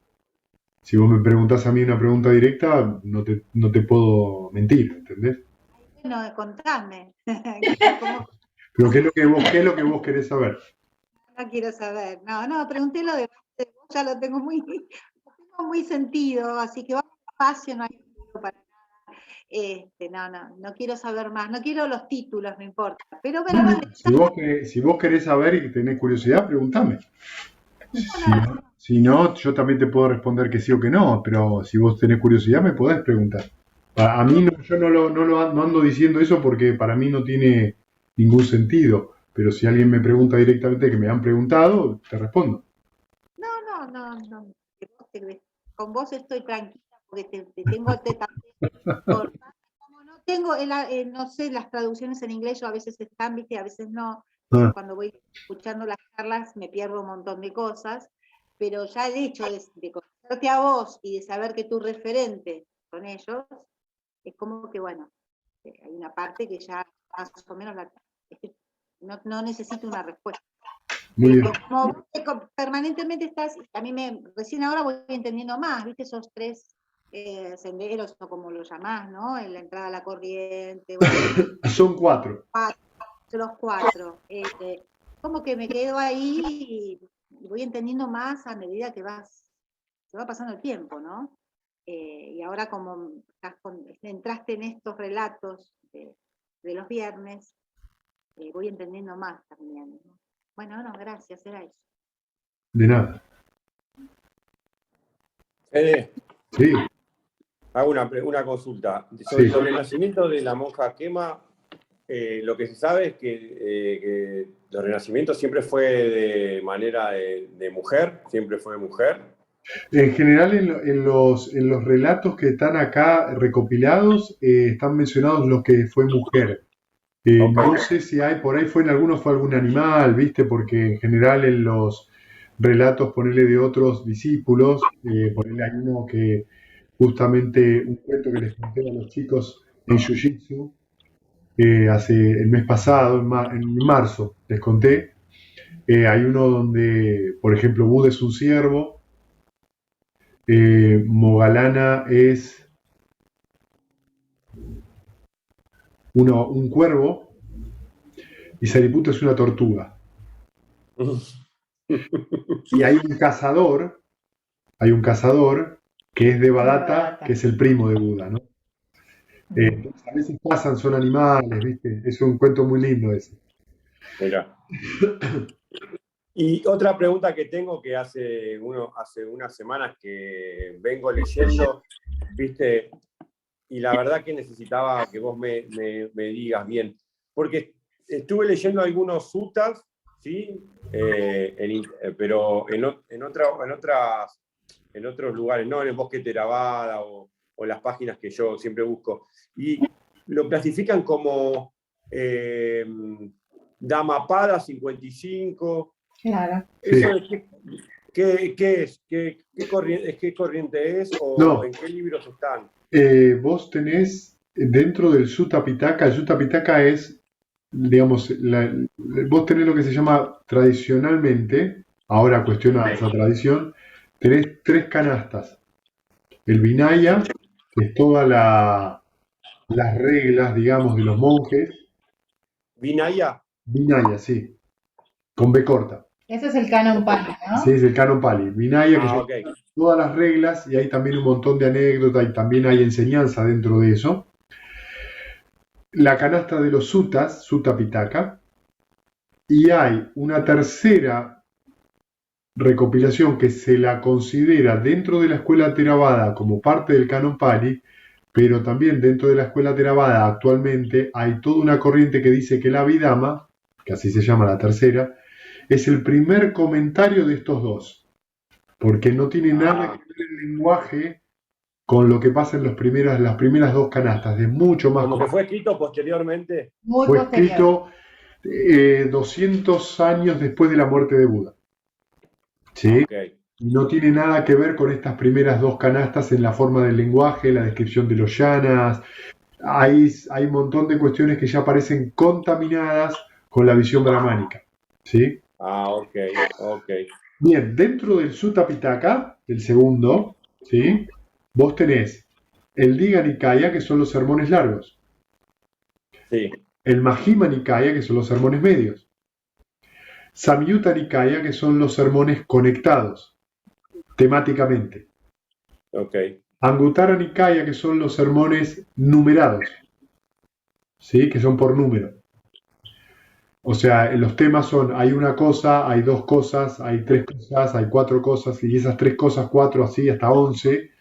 Si vos me preguntás a mí una pregunta directa, no te puedo mentir, ¿entendés? Bueno, contame. Pero ¿qué es lo que vos querés saber? No quiero saber. No, pregunté lo de vos, ya lo tengo muy sentido, así que vamos despacio, no hay motivo para nada. No quiero saber más, no quiero los títulos, no importa. Pero bueno, Si vos querés saber y tenés curiosidad, preguntame. Si no, yo también te puedo responder que sí o que no, pero si vos tenés curiosidad me podés preguntar. A mí yo no ando diciendo eso porque para mí no tiene ningún sentido, pero si alguien me pregunta directamente que me han preguntado, te respondo. No. Con vos estoy tranquila porque te tengo como no tengo, no sé, las traducciones en inglés yo a veces están, viste, a veces no. Ah, Cuando voy escuchando las charlas me pierdo un montón de cosas, pero ya el hecho de conocerte a vos y de saber que tu referente con ellos, es como que, bueno, hay una parte que ya más o menos no necesito una respuesta. Muy bien. Como vos permanentemente estás, a mí recién ahora voy entendiendo más, ¿viste? Esos tres senderos, o como lo llamás, ¿no? En la entrada a la corriente, bueno, Son 4. los 4. Como que me quedo ahí y voy entendiendo más a medida que se va pasando el tiempo, ¿no? Y ahora como entraste en estos relatos de los viernes, voy entendiendo más también, ¿no? Bueno, no, gracias, era eso. De nada. Sí. Hago una consulta. Sí. Sobre el nacimiento de la monja Quema, lo que se sabe es que el renacimiento siempre fue de manera de mujer, siempre fue mujer. En general, en los relatos que están acá recopilados, están mencionados los que fue mujer. Ok. No sé si hay, por ahí fue algún animal, ¿viste? Porque en general en los relatos, ponele de otros discípulos, ponele hay uno que justamente, un cuento que les conté a los chicos en Jiu-Jitsu, hace el mes pasado, en marzo, les conté, hay uno donde, por ejemplo, Buda es un ciervo, Mogalana es un cuervo y Sariputta es una tortuga. Y hay un cazador que es Devadatta, que es el primo de Buda, ¿no? A veces pasan, son animales, ¿viste? Es un cuento muy lindo ese. Mira. Y otra pregunta que tengo, que hace unas semanas que vengo leyendo, ¿viste? Y la verdad que necesitaba que vos me digas bien, porque estuve leyendo algunos suttas, ¿sí? Pero en otros lugares, no en el Bosque Theravada o las páginas que yo siempre busco, y lo clasifican como Dhammapada 55. Claro. ¿Eso qué es? ¿Qué corriente es? ¿O No. en qué libros están? Vos tenés dentro del Sutta Pitaka, el Sutta Pitaka es, digamos, vos tenés lo que se llama tradicionalmente, ahora cuestiona esa tradición, tenés 3 canastas. El Vinaya, que es todas las reglas, digamos, de los monjes. ¿Vinaya? Vinaya, sí, con B corta. Ese es el canon Pali, ¿no? Sí, es el canon Pali. Vinaya, que son Okay. todas las reglas, y hay también un montón de anécdotas y también hay enseñanza dentro de eso. La canasta de los suttas, Sutta Pitaka, y hay una tercera recopilación que se la considera dentro de la escuela Theravada como parte del canon Pali, pero también dentro de la escuela Theravada actualmente hay toda una corriente que dice que la Abhidhamma, que así se llama la tercera, es el primer comentario de estos dos, porque no tiene nada que ver el lenguaje con lo que pasa en las primeras 2 canastas, es mucho más ¿Como que fue escrito posteriormente? Fue escrito 200 años después de la muerte de Buda. ¿Sí? Okay. No tiene nada que ver con estas primeras 2 canastas en la forma del lenguaje, la descripción de los yanas. Hay un montón de cuestiones que ya parecen contaminadas con la visión brahmánica. ¿Sí? Ok. Bien, dentro del Sutta Pitaka, el segundo, ¿sí? Vos tenés el Digha Nikaya, que son los sermones largos. Sí. El Majjhima Nikaya, que son los sermones medios. Samyutta Nikaya, que son los sermones conectados temáticamente. Okay. Anguttara Nikaya, que son los sermones numerados, ¿sí? Que son por número. O sea, los temas son, hay una cosa, hay 2 cosas, hay 3 cosas, hay 4 cosas, y esas 3 cosas, 4, así hasta 11,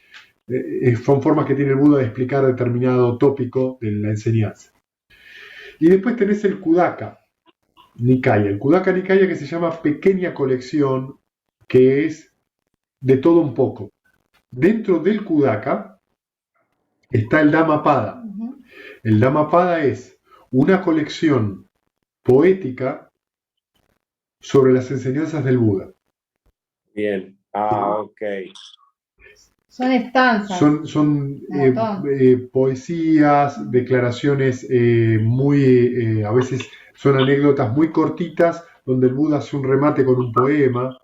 son formas que tiene el Buda de explicar determinado tópico de la enseñanza. Y después tenés el Kudaka Nikaya. El Kudaka Nikaya, que se llama pequeña colección, que es de todo un poco. Dentro del Kudaka está el Dhammapada. El Dhammapada es una colección poética sobre las enseñanzas del Buda. Bien. Ok. Son estanzas. Son poesías, declaraciones a veces son anécdotas muy cortitas, donde el Buda hace un remate con un poema.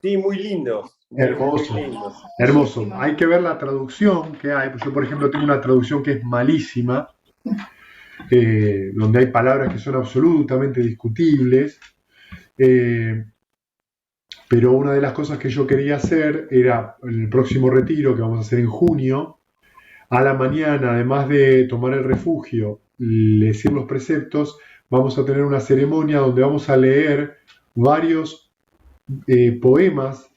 Sí, muy lindo. Hermoso, Muy lindo. hermoso. Bellísimo. Hay que ver la traducción que hay. Yo, por ejemplo, tengo una traducción que es malísima, donde hay palabras que son absolutamente discutibles. Pero una de las cosas que yo quería hacer era, en el próximo retiro que vamos a hacer en junio, a la mañana, además de tomar el refugio, decir los preceptos, vamos a tener una ceremonia donde vamos a leer varios poemas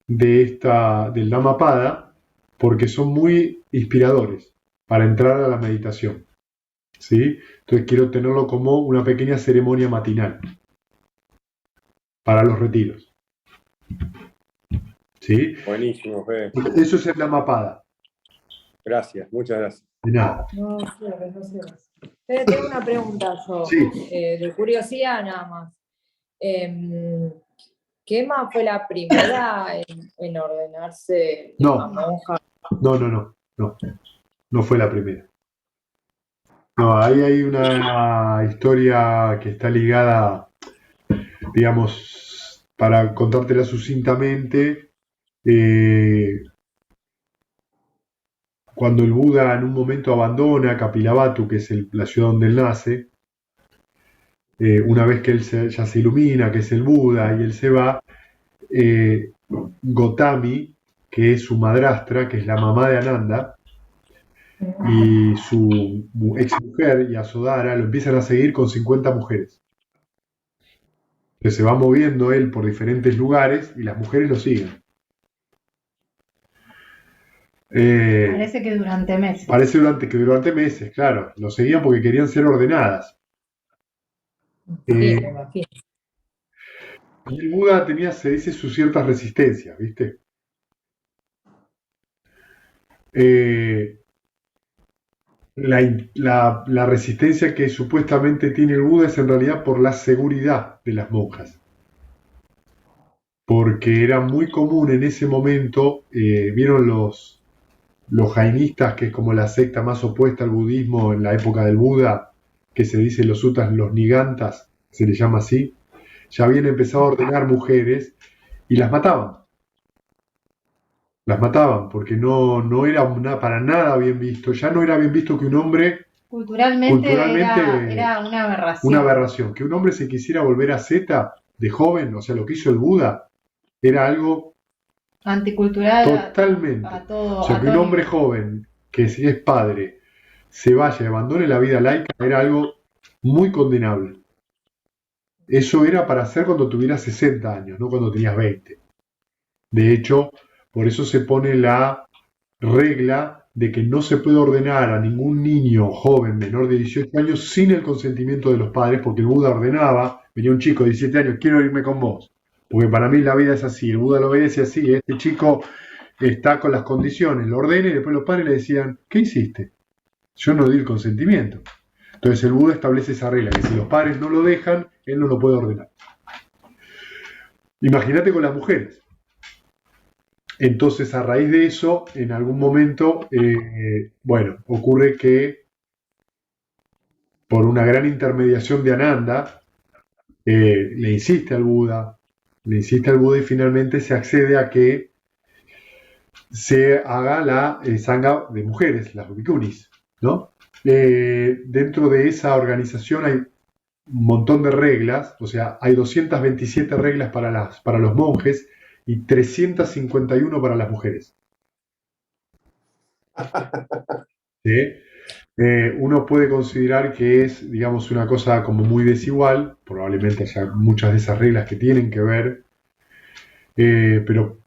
del Dhammapada, porque son muy inspiradores para entrar a la meditación, ¿sí? Entonces quiero tenerlo como una pequeña ceremonia matinal para los retiros, ¿sí? Buenísimo, Fede. Eso es el Dhammapada. Gracias, muchas gracias. De nada. No cierres, no cierres. Tengo una pregunta yo, Sí. de curiosidad nada más. ¿Qué Emma fue la primera en ordenarse No. a monja? No fue la primera. No, ahí hay una historia que está ligada, digamos, para contártela sucintamente, cuando el Buda en un momento abandona Kapilavatthu, que es la ciudad donde él nace, una vez que él ya se ilumina, que es el Buda, y él se va, Gotami, que es su madrastra, que es la mamá de Ananda, y su ex mujer, Yasodhara, lo empiezan a seguir con 50 mujeres. Entonces se va moviendo él por diferentes lugares y las mujeres lo siguen. Parece que durante meses. Parece que durante meses, claro. Lo seguían porque querían ser ordenadas. Sí, me imagino. Y el Buda tenía, se dice, sus ciertas resistencias, ¿viste? La resistencia que supuestamente tiene el Buda es en realidad por la seguridad de las monjas. Porque era muy común en ese momento, vieron los jainistas, que es como la secta más opuesta al budismo en la época del Buda, que se dice los suttas, los nigantas, se les llama así, ya habían empezado a ordenar mujeres y las mataban. Las mataban porque no era para nada bien visto. Ya no era bien visto que un hombre, Culturalmente era una aberración. una aberración. Que un hombre se quisiera volver asceta de joven, o sea, lo que hizo el Buda, era algo Anticultural totalmente. a todo. O sea, que un hombre joven, que si es padre, se vaya y abandone la vida laica, era algo muy condenable. Eso era para hacer cuando tuvieras 60 años, no cuando tenías 20. De hecho, por eso se pone la regla de que no se puede ordenar a ningún niño joven menor de 18 años sin el consentimiento de los padres, porque el Buda ordenaba, venía un chico de 17 años, quiero irme con vos, porque para mí la vida es así, el Buda lo ve y decía así, este chico está con las condiciones, lo ordena y después los padres le decían, ¿qué hiciste? Yo no di el consentimiento. Entonces el Buda establece esa regla, que si los padres no lo dejan, él no lo puede ordenar. Imagínate con las mujeres. Entonces, a raíz de eso, en algún momento, ocurre que por una gran intermediación de Ananda, le insiste al Buda y finalmente se accede a que se haga la sangha de mujeres, las bhikkunis, ¿no? Dentro de esa organización hay un montón de reglas, o sea, hay 227 reglas para los monjes y 351 para las mujeres. ¿Sí? Uno puede considerar que es, digamos, una cosa como muy desigual, probablemente haya muchas de esas reglas que tienen que ver, pero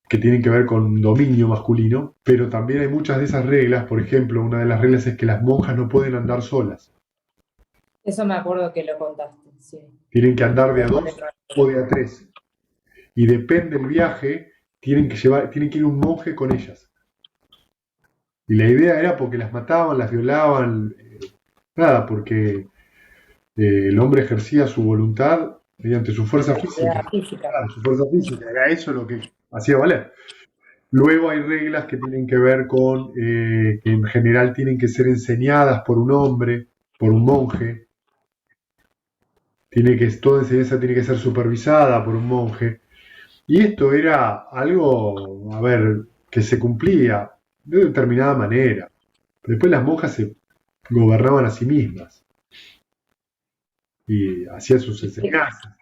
que tienen que ver con dominio masculino, pero también hay muchas de esas reglas. Por ejemplo, una de las reglas es que las monjas no pueden andar solas. Eso me acuerdo que lo contaste, sí. Tienen que andar de a 2 o de a 3. Y depende del viaje, tienen que ir un monje con ellas. Y la idea era porque las mataban, las violaban, nada, porque el hombre ejercía su voluntad mediante su fuerza física. Claro, su fuerza física, era eso lo que hacía valer. Luego hay reglas que tienen que ver con que en general tienen que ser enseñadas por un hombre, por un monje. toda enseñanza tiene que ser supervisada por un monje. Y esto era algo, a ver, que se cumplía de determinada manera. Después las monjas se gobernaban a sí mismas y hacían sus enseñanzas.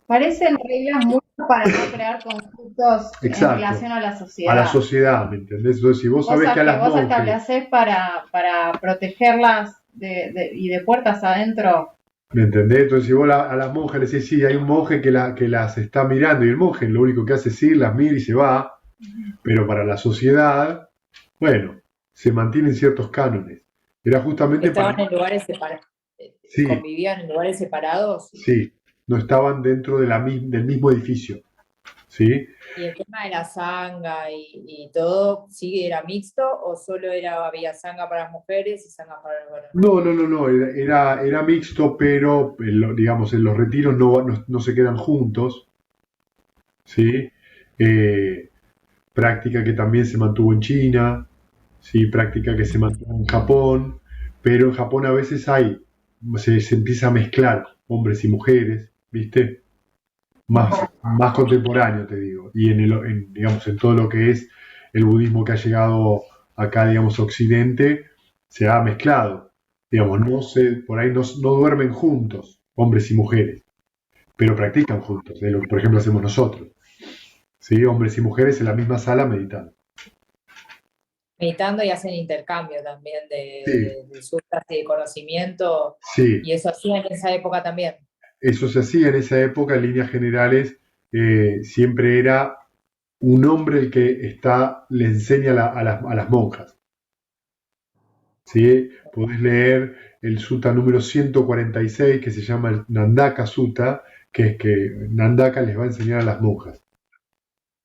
Parecen reglas muy para no crear conflictos en Exacto. relación a la A sociedad. la sociedad, ¿me entendés? Entonces, si vos sabés que a las vos monjas... establecés para protegerlas y de puertas adentro. ¿Me entendés? Entonces, si vos a las monjas le decís, sí, hay un monje que las está mirando, y el monje lo único que hace es ir, las mira y se va, pero para la sociedad, bueno, se mantienen ciertos cánones. Era justamente Estaban en lugares separados. Sí. ¿Convivían en lugares separados? Sí, no estaban dentro del mismo edificio. ¿Sí? ¿Y el tema de la sanga y todo, sí era mixto o solo había sanga para las mujeres y sanga para los varones? No, era mixto, pero digamos, en los retiros no se quedan juntos. ¿Sí? Práctica que también se mantuvo en China, ¿sí? Práctica que se mantuvo en Japón, pero en Japón a veces se empieza a mezclar hombres y mujeres, ¿viste? Más contemporáneo, te digo, y digamos, en todo lo que es el budismo que ha llegado acá, digamos, a Occidente, se ha mezclado, digamos, por ahí no duermen juntos, hombres y mujeres, pero practican juntos, de lo que, por ejemplo, hacemos nosotros, ¿sí? Hombres y mujeres en la misma sala meditando. Meditando y hacen intercambio también Sí. de sutras y de conocimiento, Sí. y eso hacían en esa época también. Eso se hacía en esa época, en líneas generales, siempre era un hombre el que le enseña a las monjas. ¿Sí? Podés leer el sutta número 146, que se llama el Nandaka Sutta, que es que Nandaka les va a enseñar a las monjas,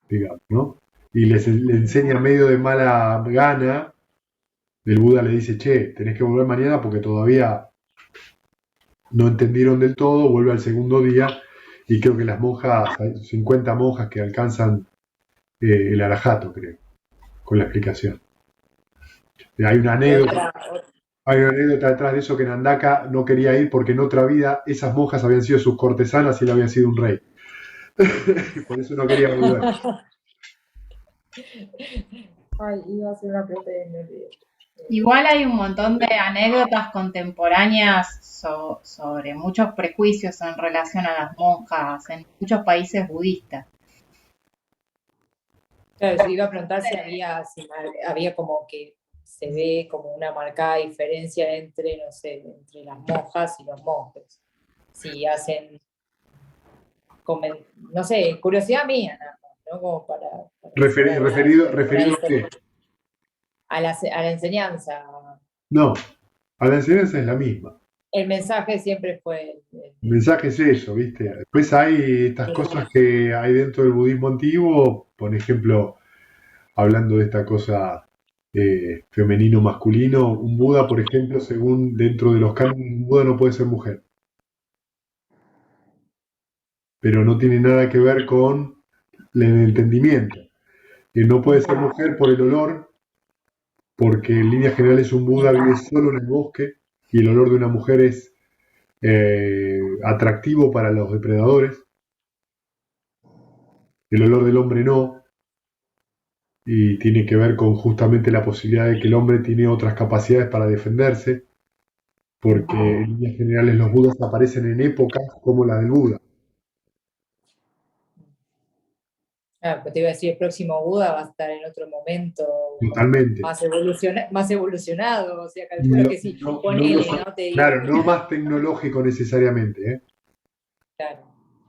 digamos, ¿no? Y le enseña medio de mala gana. El Buda le dice, che, tenés que volver mañana porque todavía no entendieron del todo, vuelve al segundo día y creo que las monjas, hay 50 monjas que alcanzan el arahato, creo, con la explicación. Hay una anécdota detrás de eso, que Nandaka no quería ir porque en otra vida esas monjas habían sido sus cortesanas y él había sido un rey. Por eso no quería volver. Ay, iba a hacer una pregunta y me olvidé. Igual hay un montón de anécdotas contemporáneas sobre muchos prejuicios en relación a las monjas en muchos países budistas. Claro, yo iba a preguntar si había como que se ve como una marcada diferencia entre, no sé, entre las monjas y los monjes. Si hacen, no sé, curiosidad mía, ¿no? Como para referido a qué? A la enseñanza. No, a la enseñanza es la misma. El mensaje siempre fue... El mensaje es eso, ¿viste? Después hay estas cosas que hay dentro del budismo antiguo, por ejemplo, hablando de esta cosa femenino-masculino, un Buda, por ejemplo, según dentro de los cánones, un Buda no puede ser mujer. Pero no tiene nada que ver con el entendimiento. No puede ser mujer por el olor, porque en líneas generales un Buda vive solo en el bosque y el olor de una mujer es atractivo para los depredadores. El olor del hombre no, y tiene que ver con justamente la posibilidad de que el hombre tiene otras capacidades para defenderse, porque en líneas generales los Budas aparecen en épocas como la del Buda. Pues te iba a decir, el próximo Buda va a estar en otro momento. Totalmente. Más evolucionado, o sea, calculo que sí. Ponele, ¿no? Te digo, claro, no más tecnológico necesariamente, ¿eh? Claro.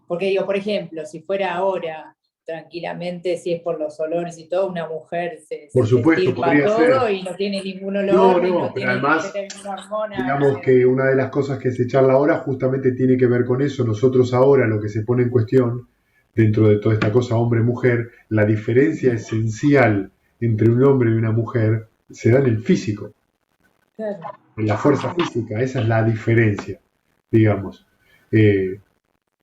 Porque digo, por ejemplo, si fuera ahora, tranquilamente, si es por los olores y todo, una mujer se podría todo ser. Y no tiene ningún olor, no pero tiene además, ninguna hormona. digamos que una de las cosas que se charla ahora justamente tiene que ver con eso. Nosotros ahora lo que se pone en cuestión, dentro de toda esta cosa hombre-mujer, la diferencia esencial entre un hombre y una mujer se da en el físico, claro, en la fuerza física. Esa es la diferencia, digamos.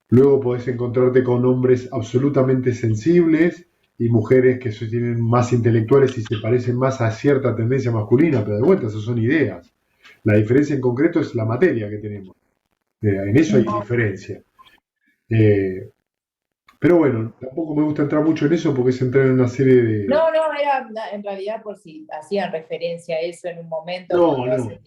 Luego podés encontrarte con hombres absolutamente sensibles y mujeres que tienen más intelectuales y se parecen más a cierta tendencia masculina, pero de vuelta, esas son ideas. La diferencia en concreto es la materia que tenemos. En eso hay diferencia. Pero bueno, tampoco me gusta entrar mucho en eso porque es entrar en una serie de... No, era en realidad por si hacían referencia a eso en un momento, No, con todo no. ese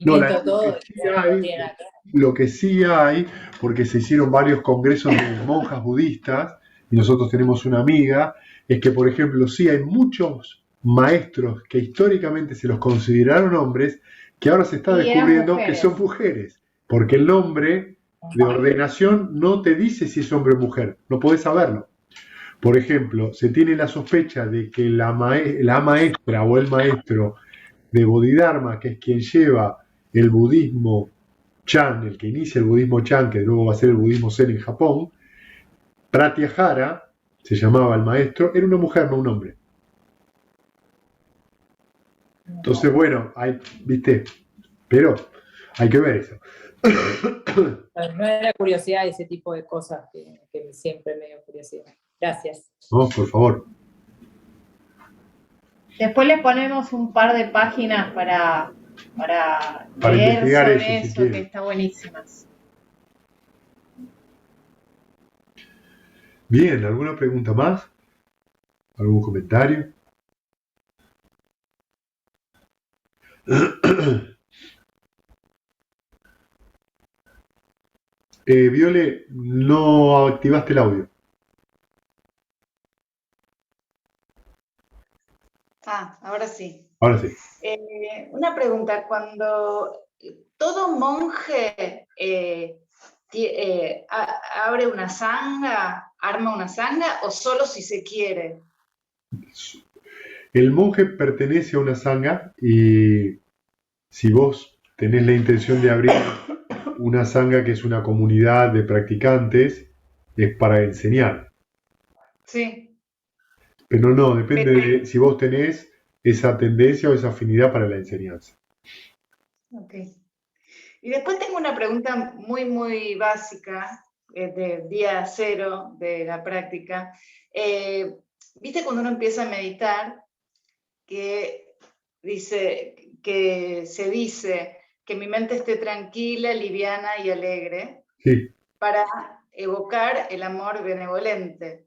No, sentimiento, todo, que sí bueno, no hay, tiene nada que ver. lo que sí hay, porque se hicieron varios congresos de monjas budistas, y nosotros tenemos una amiga, es que, por ejemplo, sí hay muchos maestros que históricamente se los consideraron hombres, que ahora se está Y eran descubriendo que mujeres. son mujeres, porque el nombre de ordenación no te dice si es hombre o mujer, no podés saberlo. Por ejemplo, se tiene la sospecha de que la maestra o el maestro de Bodhidharma, que es quien lleva el budismo Chan, el que inicia el budismo Chan, que luego va a ser el budismo Zen en Japón, Pratyahara, se llamaba el maestro, era una mujer, no un hombre. Entonces, bueno, viste, pero hay que ver eso. No era curiosidad ese tipo de cosas que siempre me dio curiosidad. Gracias. No, por favor. Después le ponemos un par de páginas para leer investigar sobre eso, si eso, quieren. que está buenísimas. Bien, ¿alguna pregunta más? ¿Algún comentario? Viole, no activaste el audio. Ahora sí. Ahora sí. Una pregunta, cuando todo monje abre una sangha, arma una sangha, o solo si se quiere? El monje pertenece a una sangha y si vos tenés la intención de abrir una sangha que es una comunidad de practicantes, es para enseñar. Sí. Pero no, depende de si vos tenés esa tendencia o esa afinidad para la enseñanza. Ok. Y después tengo una pregunta muy, muy básica, de día cero de la práctica. ¿Viste cuando uno empieza a meditar que se dice que mi mente esté tranquila, liviana y alegre? Sí. Para evocar el amor benevolente.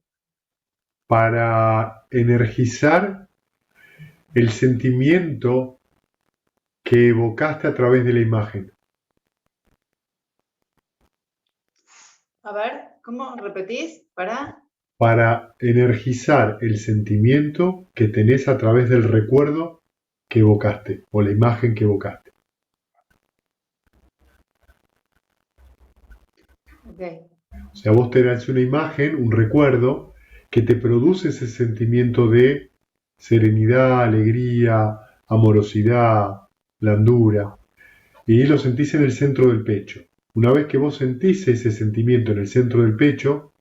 Para energizar el sentimiento que evocaste a través de la imagen. A ver, ¿cómo repetís? Para energizar el sentimiento que tenés a través del recuerdo que evocaste o la imagen que evocaste. Okay. O sea, vos tenés una imagen, un recuerdo que te produce ese sentimiento de serenidad, alegría, amorosidad, blandura, y lo sentís en el centro del pecho. Una vez que vos sentís ese sentimiento en el centro del pecho,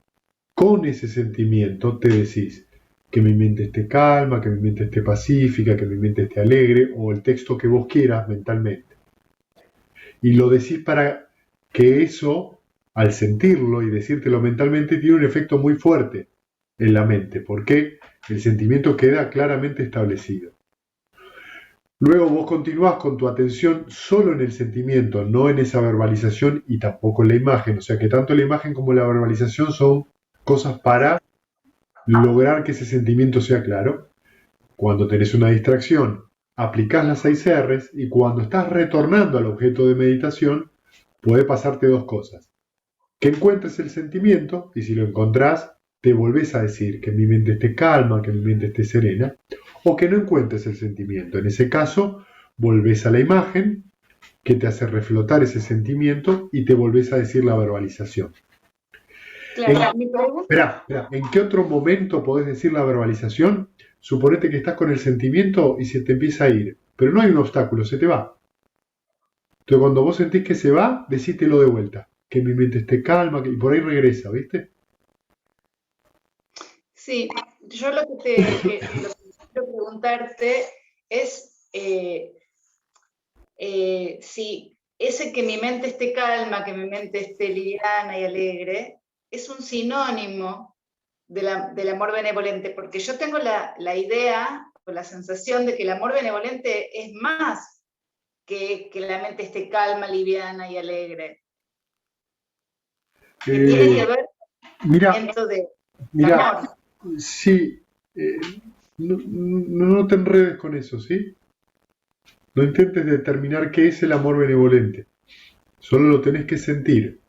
con ese sentimiento te decís que mi mente esté calma, que mi mente esté pacífica, que mi mente esté alegre, o el texto que vos quieras mentalmente. Y lo decís para que eso, al sentirlo y decírtelo mentalmente, tiene un efecto muy fuerte en la mente, porque el sentimiento queda claramente establecido. Luego vos continuás con tu atención solo en el sentimiento, no en esa verbalización y tampoco en la imagen. O sea que tanto la imagen como la verbalización son cosas para lograr que ese sentimiento sea claro. Cuando tenés una distracción, aplicás las 6 R's y cuando estás retornando al objeto de meditación, puede pasarte dos cosas. Que encuentres el sentimiento y si lo encontrás, te volvés a decir que mi mente esté calma, que mi mente esté serena, o que no encuentres el sentimiento. En ese caso, volvés a la imagen que te hace reflotar ese sentimiento y te volvés a decir la verbalización. Claro, mi pregunta... Espera, ¿en qué otro momento podés decir la verbalización? Suponete que estás con el sentimiento y se te empieza a ir, pero no hay un obstáculo, se te va. Entonces cuando vos sentís que se va, decítelo de vuelta, que mi mente esté calma, y por ahí regresa, ¿viste? Sí, yo lo que quiero preguntarte es si ese que mi mente esté calma, que mi mente esté liviana y alegre, es un sinónimo del amor benevolente, porque yo tengo la idea o la sensación de que el amor benevolente es más que la mente esté calma, liviana y alegre. que tiene que Eh, ver mira, con esto de mira, amor. sí, no te enredes con eso, ¿sí? No intentes determinar qué es el amor benevolente. Solo lo tenés que sentir.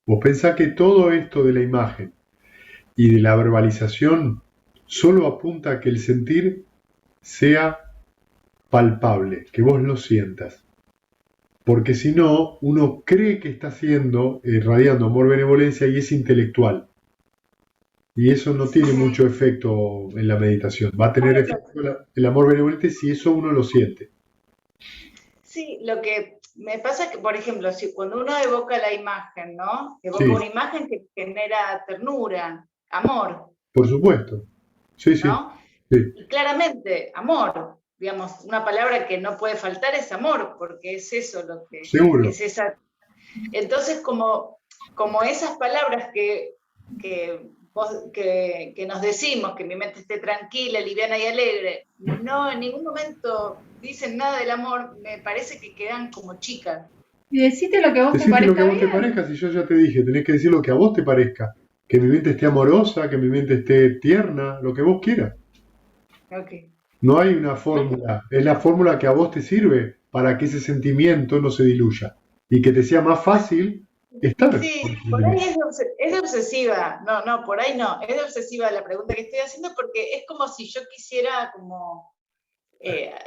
Vos pensás que todo esto de la imagen y de la verbalización solo apunta a que el sentir sea palpable, que vos lo sientas. Porque si no, uno cree que está haciendo, irradiando amor benevolencia y es intelectual. Y eso no tiene mucho efecto en la meditación. Va a tener efecto el amor benevolente si eso uno lo siente. Sí, lo que me pasa es que, por ejemplo, si cuando uno evoca la imagen, ¿no? Evoca Sí, una imagen que genera ternura, amor, por supuesto. Sí, sí, ¿no? sí. Y claramente, amor, digamos, una palabra que no puede faltar es amor, porque es eso lo que Seguro. es esa. Entonces, como esas palabras que nos decimos, que mi mente esté tranquila, liviana y alegre, no en ningún momento dicen nada del amor, me parece que quedan como chicas. Y decite lo que a vos te Decite lo que a parezca vos te bien. parezca, si yo ya te dije, tenés que decir lo que a vos te parezca. Que mi mente esté amorosa, que mi mente esté tierna, lo que vos quieras. Ok. No hay una fórmula, es la fórmula que a vos te sirve para que ese sentimiento no se diluya y que te sea más fácil estar con Sí, ese por ahí sentimiento. es de obsesiva, no, por ahí no, es de obsesiva la pregunta que estoy haciendo porque es como si yo quisiera como,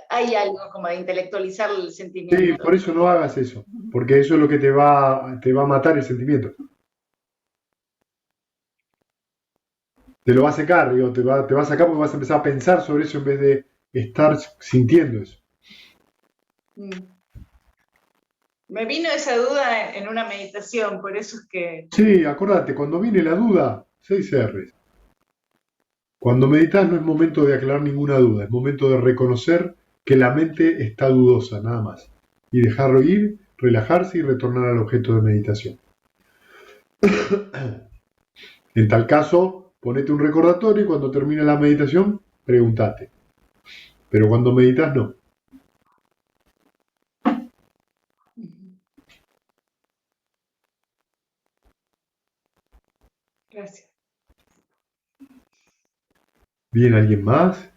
hay algo como de intelectualizar el Sí, por sentimiento. eso no hagas eso, porque eso es lo que te va a matar el sentimiento. Te lo va a secar, digo, te va a sacar porque vas a empezar a pensar sobre eso en vez de estar sintiendo eso. Mm. Me vino esa duda en una meditación, por eso es que... Sí, acordate, cuando viene la duda, 6 R's. Cuando meditas no es momento de aclarar ninguna duda, es momento de reconocer que la mente está dudosa, nada más. Y dejarlo ir, relajarse y retornar al objeto de meditación. En tal caso, ponete un recordatorio y cuando termine la meditación, pregúntate. Pero cuando meditas, no. Gracias. ¿Bien alguien más?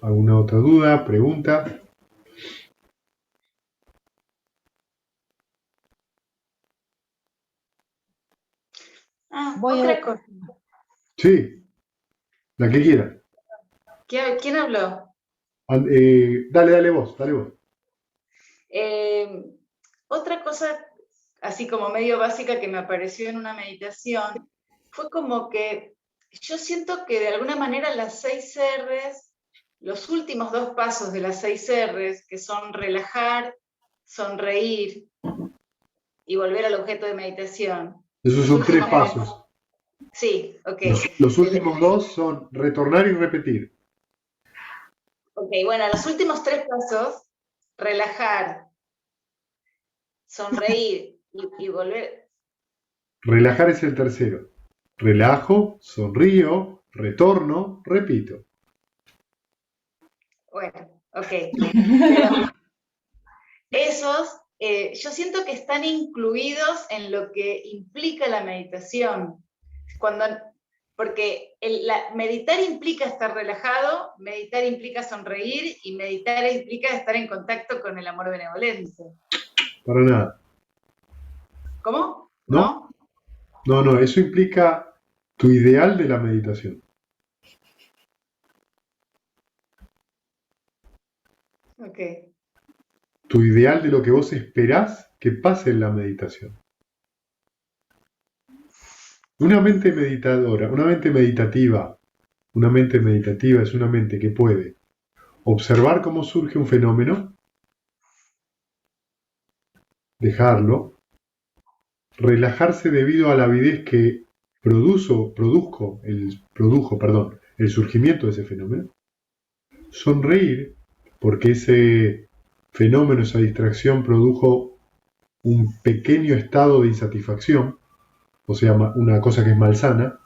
¿Alguna otra duda? ¿Pregunta? Voy a Otra ver. cosa. Sí, la que quiera. ¿Quién habló? Dale vos, dale vos. Eh, Otra cosa, así como medio básica que me apareció en una meditación, fue como que yo siento que de alguna manera las 6 R's, los últimos 2 pasos de las 6 R's, que son relajar, sonreír y volver al objeto de meditación, Esos los son 3 últimos pasos. sí, ok. Los últimos 2 son retornar y repetir. Ok, bueno, los últimos 3 pasos, relajar, sonreír y volver. Relajar es el tercero. Relajo, sonrío, retorno, repito. Bueno, ok. Pero esos, yo siento que están incluidos en lo que implica la meditación. Porque meditar implica estar relajado, meditar implica sonreír y meditar implica estar en contacto con el amor benevolente. Para nada. ¿Cómo? ¿No? ¿No? No, eso implica tu ideal de la meditación. Ok. Tu ideal de lo que vos esperás que pase en la meditación. Una mente meditadora, una mente meditativa es una mente que puede observar cómo surge un fenómeno, dejarlo, relajarse debido a la avidez que produjo el surgimiento de ese fenómeno, sonreír porque ese fenómeno, esa distracción produjo un pequeño estado de insatisfacción, o sea, una cosa que es malsana,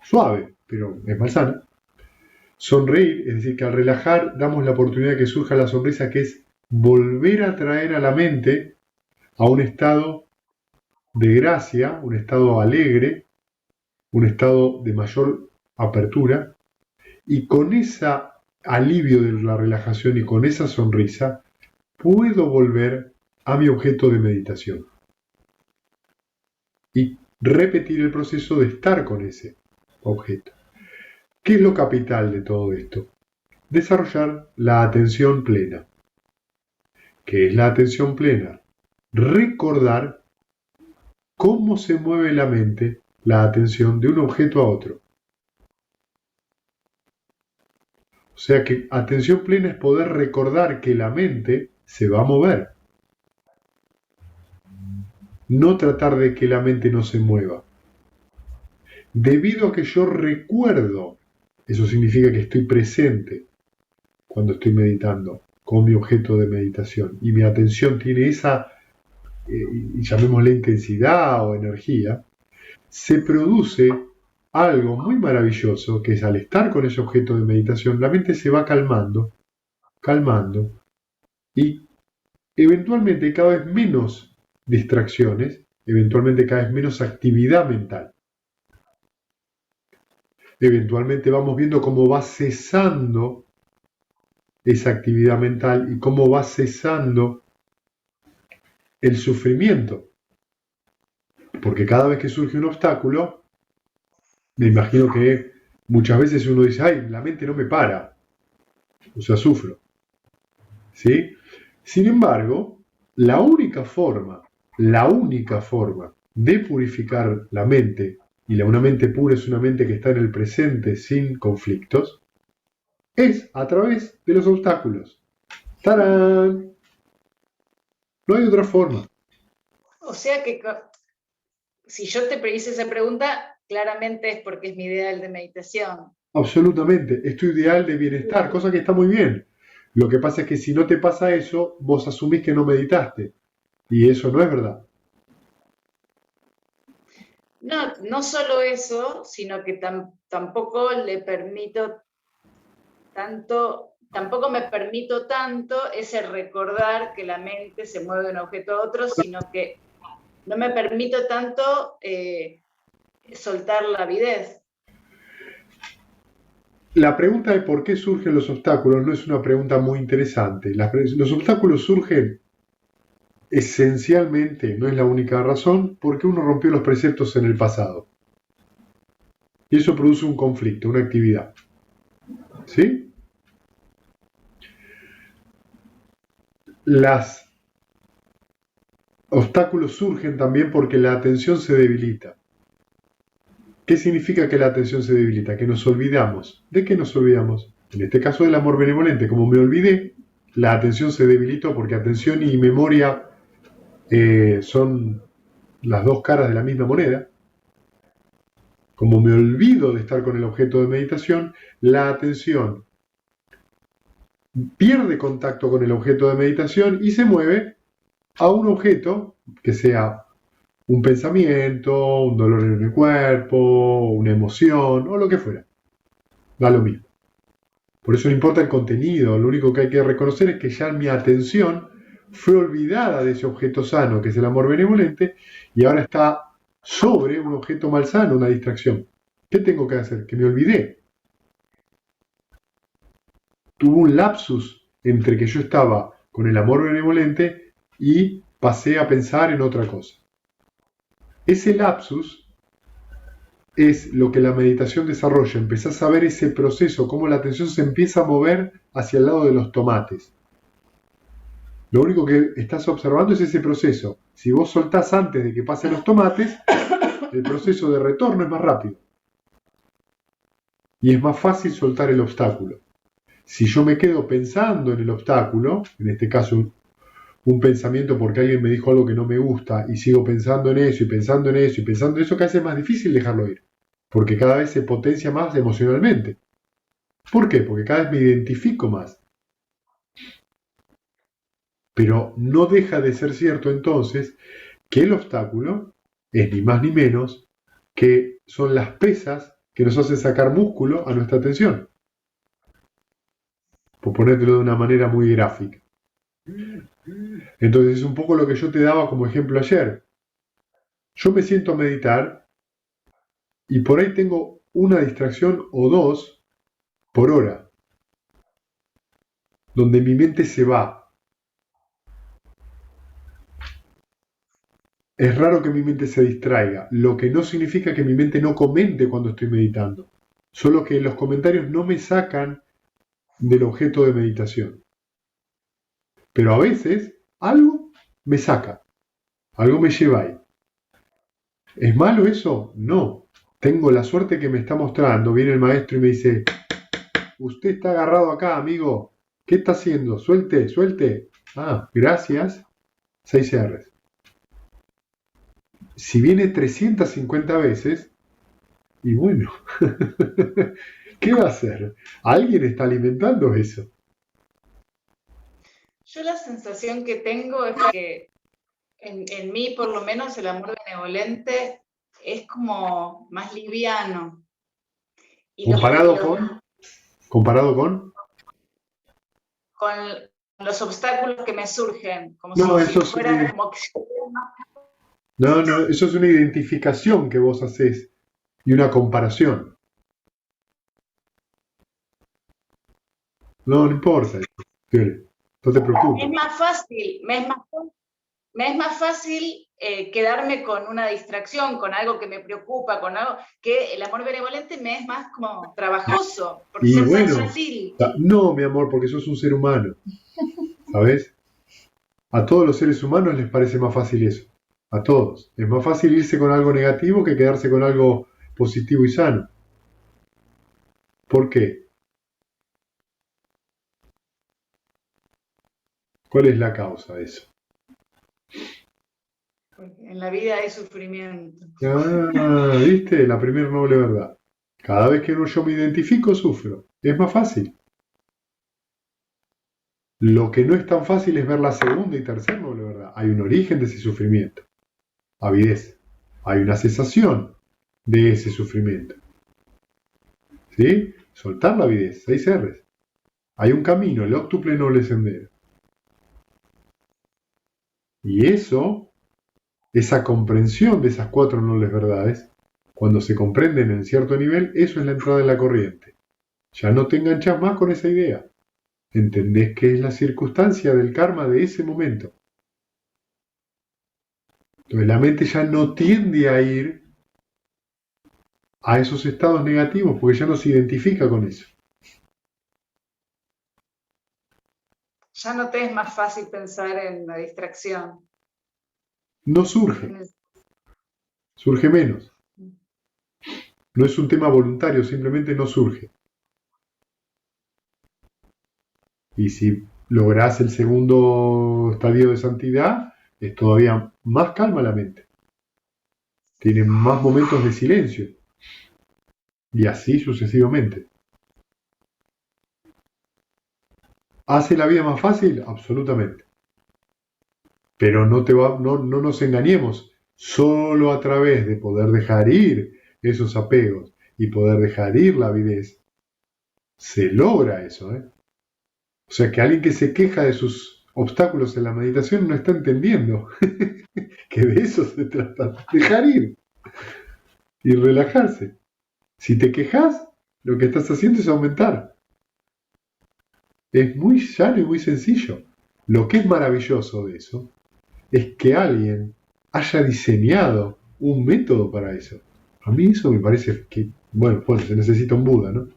suave, pero es malsana. Sonreír, es decir, que al relajar damos la oportunidad de que surja la sonrisa, que es volver a traer a la mente a un estado de gracia, un estado alegre, un estado de mayor apertura, y con ese alivio de la relajación y con esa sonrisa, puedo volver a mi objeto de meditación y repetir el proceso de estar con ese objeto. ¿Qué es lo capital de todo esto? Desarrollar la atención plena. ¿Qué es la atención plena? Recordar cómo se mueve la mente, la atención de un objeto a otro. O sea que atención plena es poder recordar que la mente se va a mover. No tratar de que la mente no se mueva. Debido a que yo recuerdo, eso significa que estoy presente cuando estoy meditando con mi objeto de meditación y mi atención tiene esa, llamémosle intensidad o energía, se produce algo muy maravilloso que es al estar con ese objeto de meditación, la mente se va calmando, calmando y eventualmente cada vez menos distracciones, eventualmente cada vez menos actividad mental. Eventualmente vamos viendo cómo va cesando esa actividad mental y cómo va cesando el sufrimiento. Porque cada vez que surge un obstáculo, me imagino que muchas veces uno dice, ay, la mente no me para, o sea, sufro. ¿Sí? Sin embargo, la única forma de purificar la mente, y una mente pura es una mente que está en el presente sin conflictos, es a través de los obstáculos. ¡Tarán! No hay otra forma. O sea que si yo te hice esa pregunta, claramente es porque es mi ideal de meditación. Absolutamente, es tu ideal de bienestar, cosa que está muy bien. Lo que pasa es que si no te pasa eso, vos asumís que no meditaste. Y eso no es verdad. No, no solo eso, sino que tampoco le permito tampoco me permito tanto ese recordar que la mente se mueve de un objeto a otro, sino que no me permito tanto soltar la avidez. La pregunta de por qué surgen los obstáculos no es una pregunta muy interesante. Los obstáculos surgen esencialmente, no es la única razón, porque uno rompió los preceptos en el pasado. Y eso produce un conflicto, una actividad. ¿Sí? Los obstáculos surgen también porque la atención se debilita. ¿Qué significa que la atención se debilita? Que nos olvidamos. ¿De qué nos olvidamos? En este caso del amor benevolente. Como me olvidé, la atención se debilitó porque atención y memoria son las dos caras de la misma moneda. Como me olvido de estar con el objeto de meditación, la atención pierde contacto con el objeto de meditación y se mueve a un objeto que sea un pensamiento, un dolor en el cuerpo, una emoción o lo que fuera. Da lo mismo. Por eso no importa el contenido, lo único que hay que reconocer es que ya mi atención fue olvidada de ese objeto sano que es el amor benevolente y ahora está sobre un objeto malsano, una distracción. ¿Qué tengo que hacer? Que me olvidé. Tuvo un lapsus entre que yo estaba con el amor benevolente y pasé a pensar en otra cosa. Ese lapsus es lo que la meditación desarrolla. Empezás a ver ese proceso, cómo la atención se empieza a mover hacia el lado de los tomates. Lo único que estás observando es ese proceso. Si vos soltás antes de que pasen los tomates, el proceso de retorno es más rápido. Y es más fácil soltar el obstáculo. Si yo me quedo pensando en el obstáculo, en este caso un pensamiento porque alguien me dijo algo que no me gusta y sigo pensando en eso y pensando en eso y pensando en eso, que hace más difícil dejarlo ir. Porque cada vez se potencia más emocionalmente. ¿Por qué? Porque cada vez me identifico más. Pero no deja de ser cierto entonces que el obstáculo es ni más ni menos que son las pesas que nos hacen sacar músculo a nuestra atención. Por ponértelo de una manera muy gráfica. Entonces es un poco lo que yo te daba como ejemplo ayer. Yo me siento a meditar y por ahí tengo una distracción o dos por hora, donde mi mente se va. Es raro que mi mente se distraiga, lo que no significa que mi mente no comente cuando estoy meditando, solo que los comentarios no me sacan del objeto de meditación. Pero a veces algo me saca, algo me lleva ahí. ¿Es malo eso? No. Tengo la suerte que me está mostrando. Viene el maestro y me dice, usted está agarrado acá, amigo. ¿Qué está haciendo? Suelte, suelte. Ah, gracias. 6 R's. Si viene 350 veces, y bueno, ¿qué va a hacer? Alguien está alimentando eso. Yo la sensación que tengo es que en mí, por lo menos, el amor benevolente es como más liviano. Y ¿Comparado con? Con los obstáculos que me surgen, como No, si eso fuera sí. como que No, eso es una identificación que vos haces y una comparación. No importa, Fiore, no te preocupes. es más fácil, me es más fácil quedarme con una distracción, con algo que me preocupa, con algo que el amor benevolente me es más como trabajoso, por Y ser tan bueno, sutil. no, mi amor, porque sos un ser humano, ¿sabes? A todos los seres humanos les parece más fácil eso. A todos. Es más fácil irse con algo negativo que quedarse con algo positivo y sano. ¿Por qué? ¿Cuál es la causa de eso? Porque en la vida hay sufrimiento. Ah, ¿viste? La primera noble verdad. Cada vez que yo me identifico, sufro. Es más fácil. Lo que no es tan fácil es ver la segunda y tercera noble verdad. Hay un origen de ese sufrimiento. Avidez. Hay una cesación de ese sufrimiento. ¿Sí? Soltar la avidez. 6 R's. Hay un camino, el óctuple noble sendero. Y eso, esa comprensión de esas 4 nobles verdades, cuando se comprenden en cierto nivel, eso es la entrada en la corriente. Ya no te enganchas más con esa idea. Entendés que es la circunstancia del karma de ese momento. Entonces la mente ya no tiende a ir a esos estados negativos porque ya no se identifica con eso. Ya no te es más fácil pensar en la distracción. No surge, surge menos. No es un tema voluntario, simplemente no surge. Y si lográs el segundo estadio de santidad, es todavía más calma la mente. Tiene más momentos de silencio. Y así sucesivamente. ¿Hace la vida más fácil? Absolutamente. Pero no nos engañemos. Solo a través de poder dejar ir esos apegos y poder dejar ir la avidez, se logra eso. O sea que alguien que se queja de sus obstáculos en la meditación no está entendiendo que de eso se trata. Dejar ir y relajarse. Si te quejas, lo que estás haciendo es aumentar. Es muy llano y muy sencillo. Lo que es maravilloso de eso es que alguien haya diseñado un método para eso. A mí eso me parece que, bueno, pues se necesita un Buda, ¿no?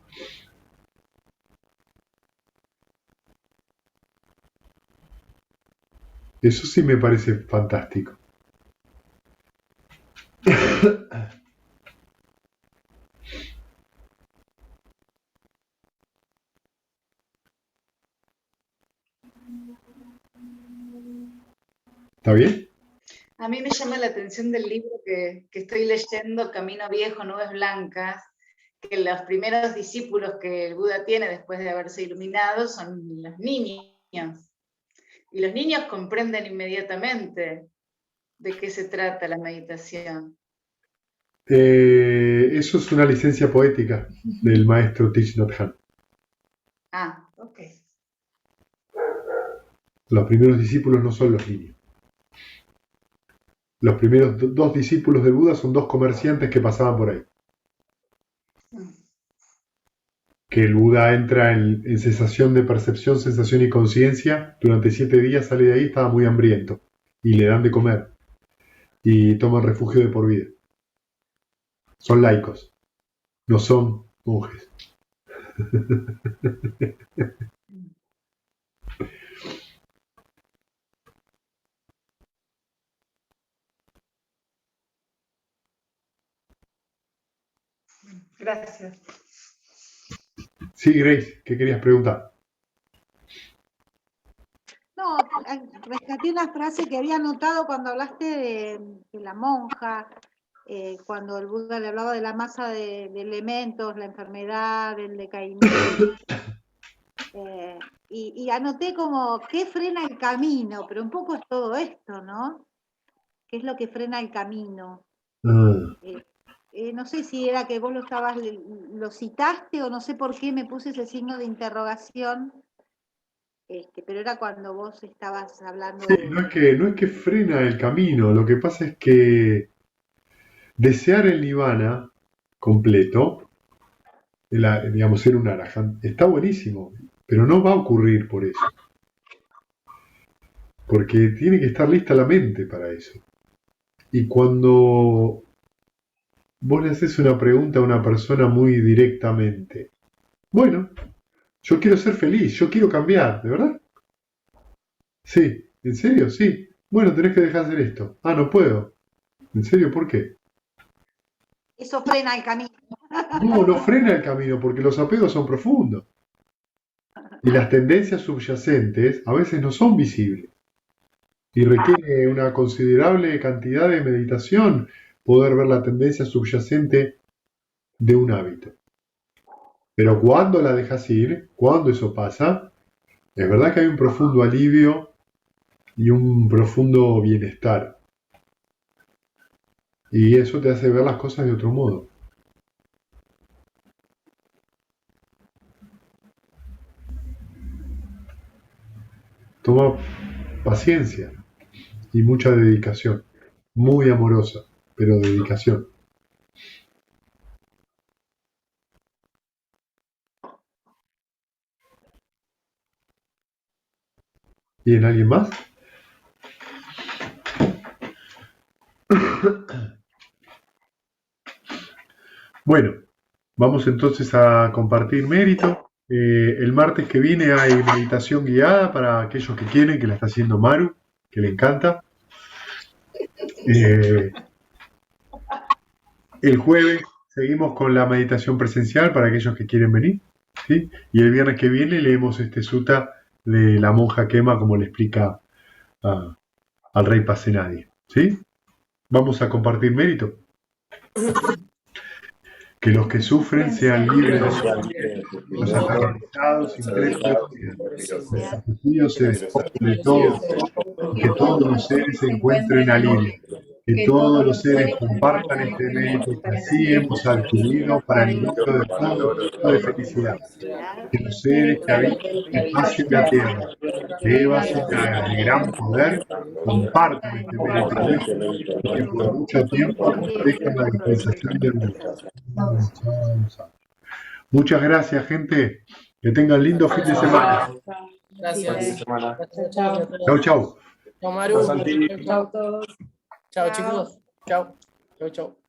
Eso sí me parece fantástico. ¿Está bien? A mí me llama la atención del libro que estoy leyendo, Camino Viejo, Nubes Blancas, que los primeros discípulos que el Buda tiene después de haberse iluminado son los niños. Y los niños comprenden inmediatamente de qué se trata la meditación. Eso es una licencia poética del maestro Thich Nhat Hanh. Ah, ok. Los primeros discípulos no son los niños. Los primeros dos discípulos de Buda son dos comerciantes que pasaban por ahí. Que el Buda entra en cesación de percepción, sensación y conciencia. Durante 7 días sale de ahí, estaba muy hambriento. Y le dan de comer. Y toman refugio de por vida. Son laicos. No son monjes. Gracias. Sí, Grace, ¿qué querías preguntar? No, rescaté una frase que había notado cuando hablaste de la monja, cuando el Buda le hablaba de la masa de elementos, la enfermedad, el decaimiento. Y anoté como, ¿qué frena el camino? Pero un poco es todo esto, ¿no? ¿Qué es lo que frena el camino? No sé si era que vos lo citaste o no sé por qué me puse ese signo de interrogación, pero era cuando vos estabas hablando Sí, de... no es que frena el camino, lo que pasa es que desear el nirvana completo, digamos, ser un arahant, está buenísimo, pero no va a ocurrir por eso. Porque tiene que estar lista la mente para eso. Y cuando vos le haces una pregunta a una persona muy directamente, bueno, yo quiero ser feliz, yo quiero cambiar, ¿de verdad? Sí, ¿en serio? Sí. Bueno, tenés que dejar de hacer esto. Ah, no puedo. ¿En serio? ¿Por qué? Eso frena el camino. No frena el camino porque los apegos son profundos. Y las tendencias subyacentes a veces no son visibles. Y requiere una considerable cantidad de meditación poder ver la tendencia subyacente de un hábito. Pero cuando la dejas ir, cuando eso pasa, es verdad que hay un profundo alivio y un profundo bienestar. Y eso te hace ver las cosas de otro modo. Toma paciencia y mucha dedicación. Muy amorosa, pero dedicación. ¿Tienen alguien más? Bueno, vamos entonces a compartir mérito. El martes que viene hay meditación guiada para aquellos que quieren, que la está haciendo Maru, que le encanta. El jueves seguimos con la meditación presencial para aquellos que quieren venir, ¿sí? Y el viernes que viene leemos este sutta de la monja Kema, como le explica al rey Pasenadi, ¿sí? Vamos a compartir mérito. Que los que sufren sean libres de sufrir, los aterrorizados, intrépidos, los afligidos se despojen de todo, que todos los seres encuentren alivio, que todos los seres compartan este mérito que así hemos adquirido para el logro de todo tipo de felicidad. Que los seres que habitan el espacio de la Tierra, Devas y Nagas de gran poder, compartan este mérito y que por mucho tiempo protejan la dispensación del mundo. Muchas gracias, gente. Que tengan lindo fin de semana. Gracias. Chao. Chau, chau. Chao, Maru. Santi. Chao a todos. Chao, chicos. Chao. Chao, chao.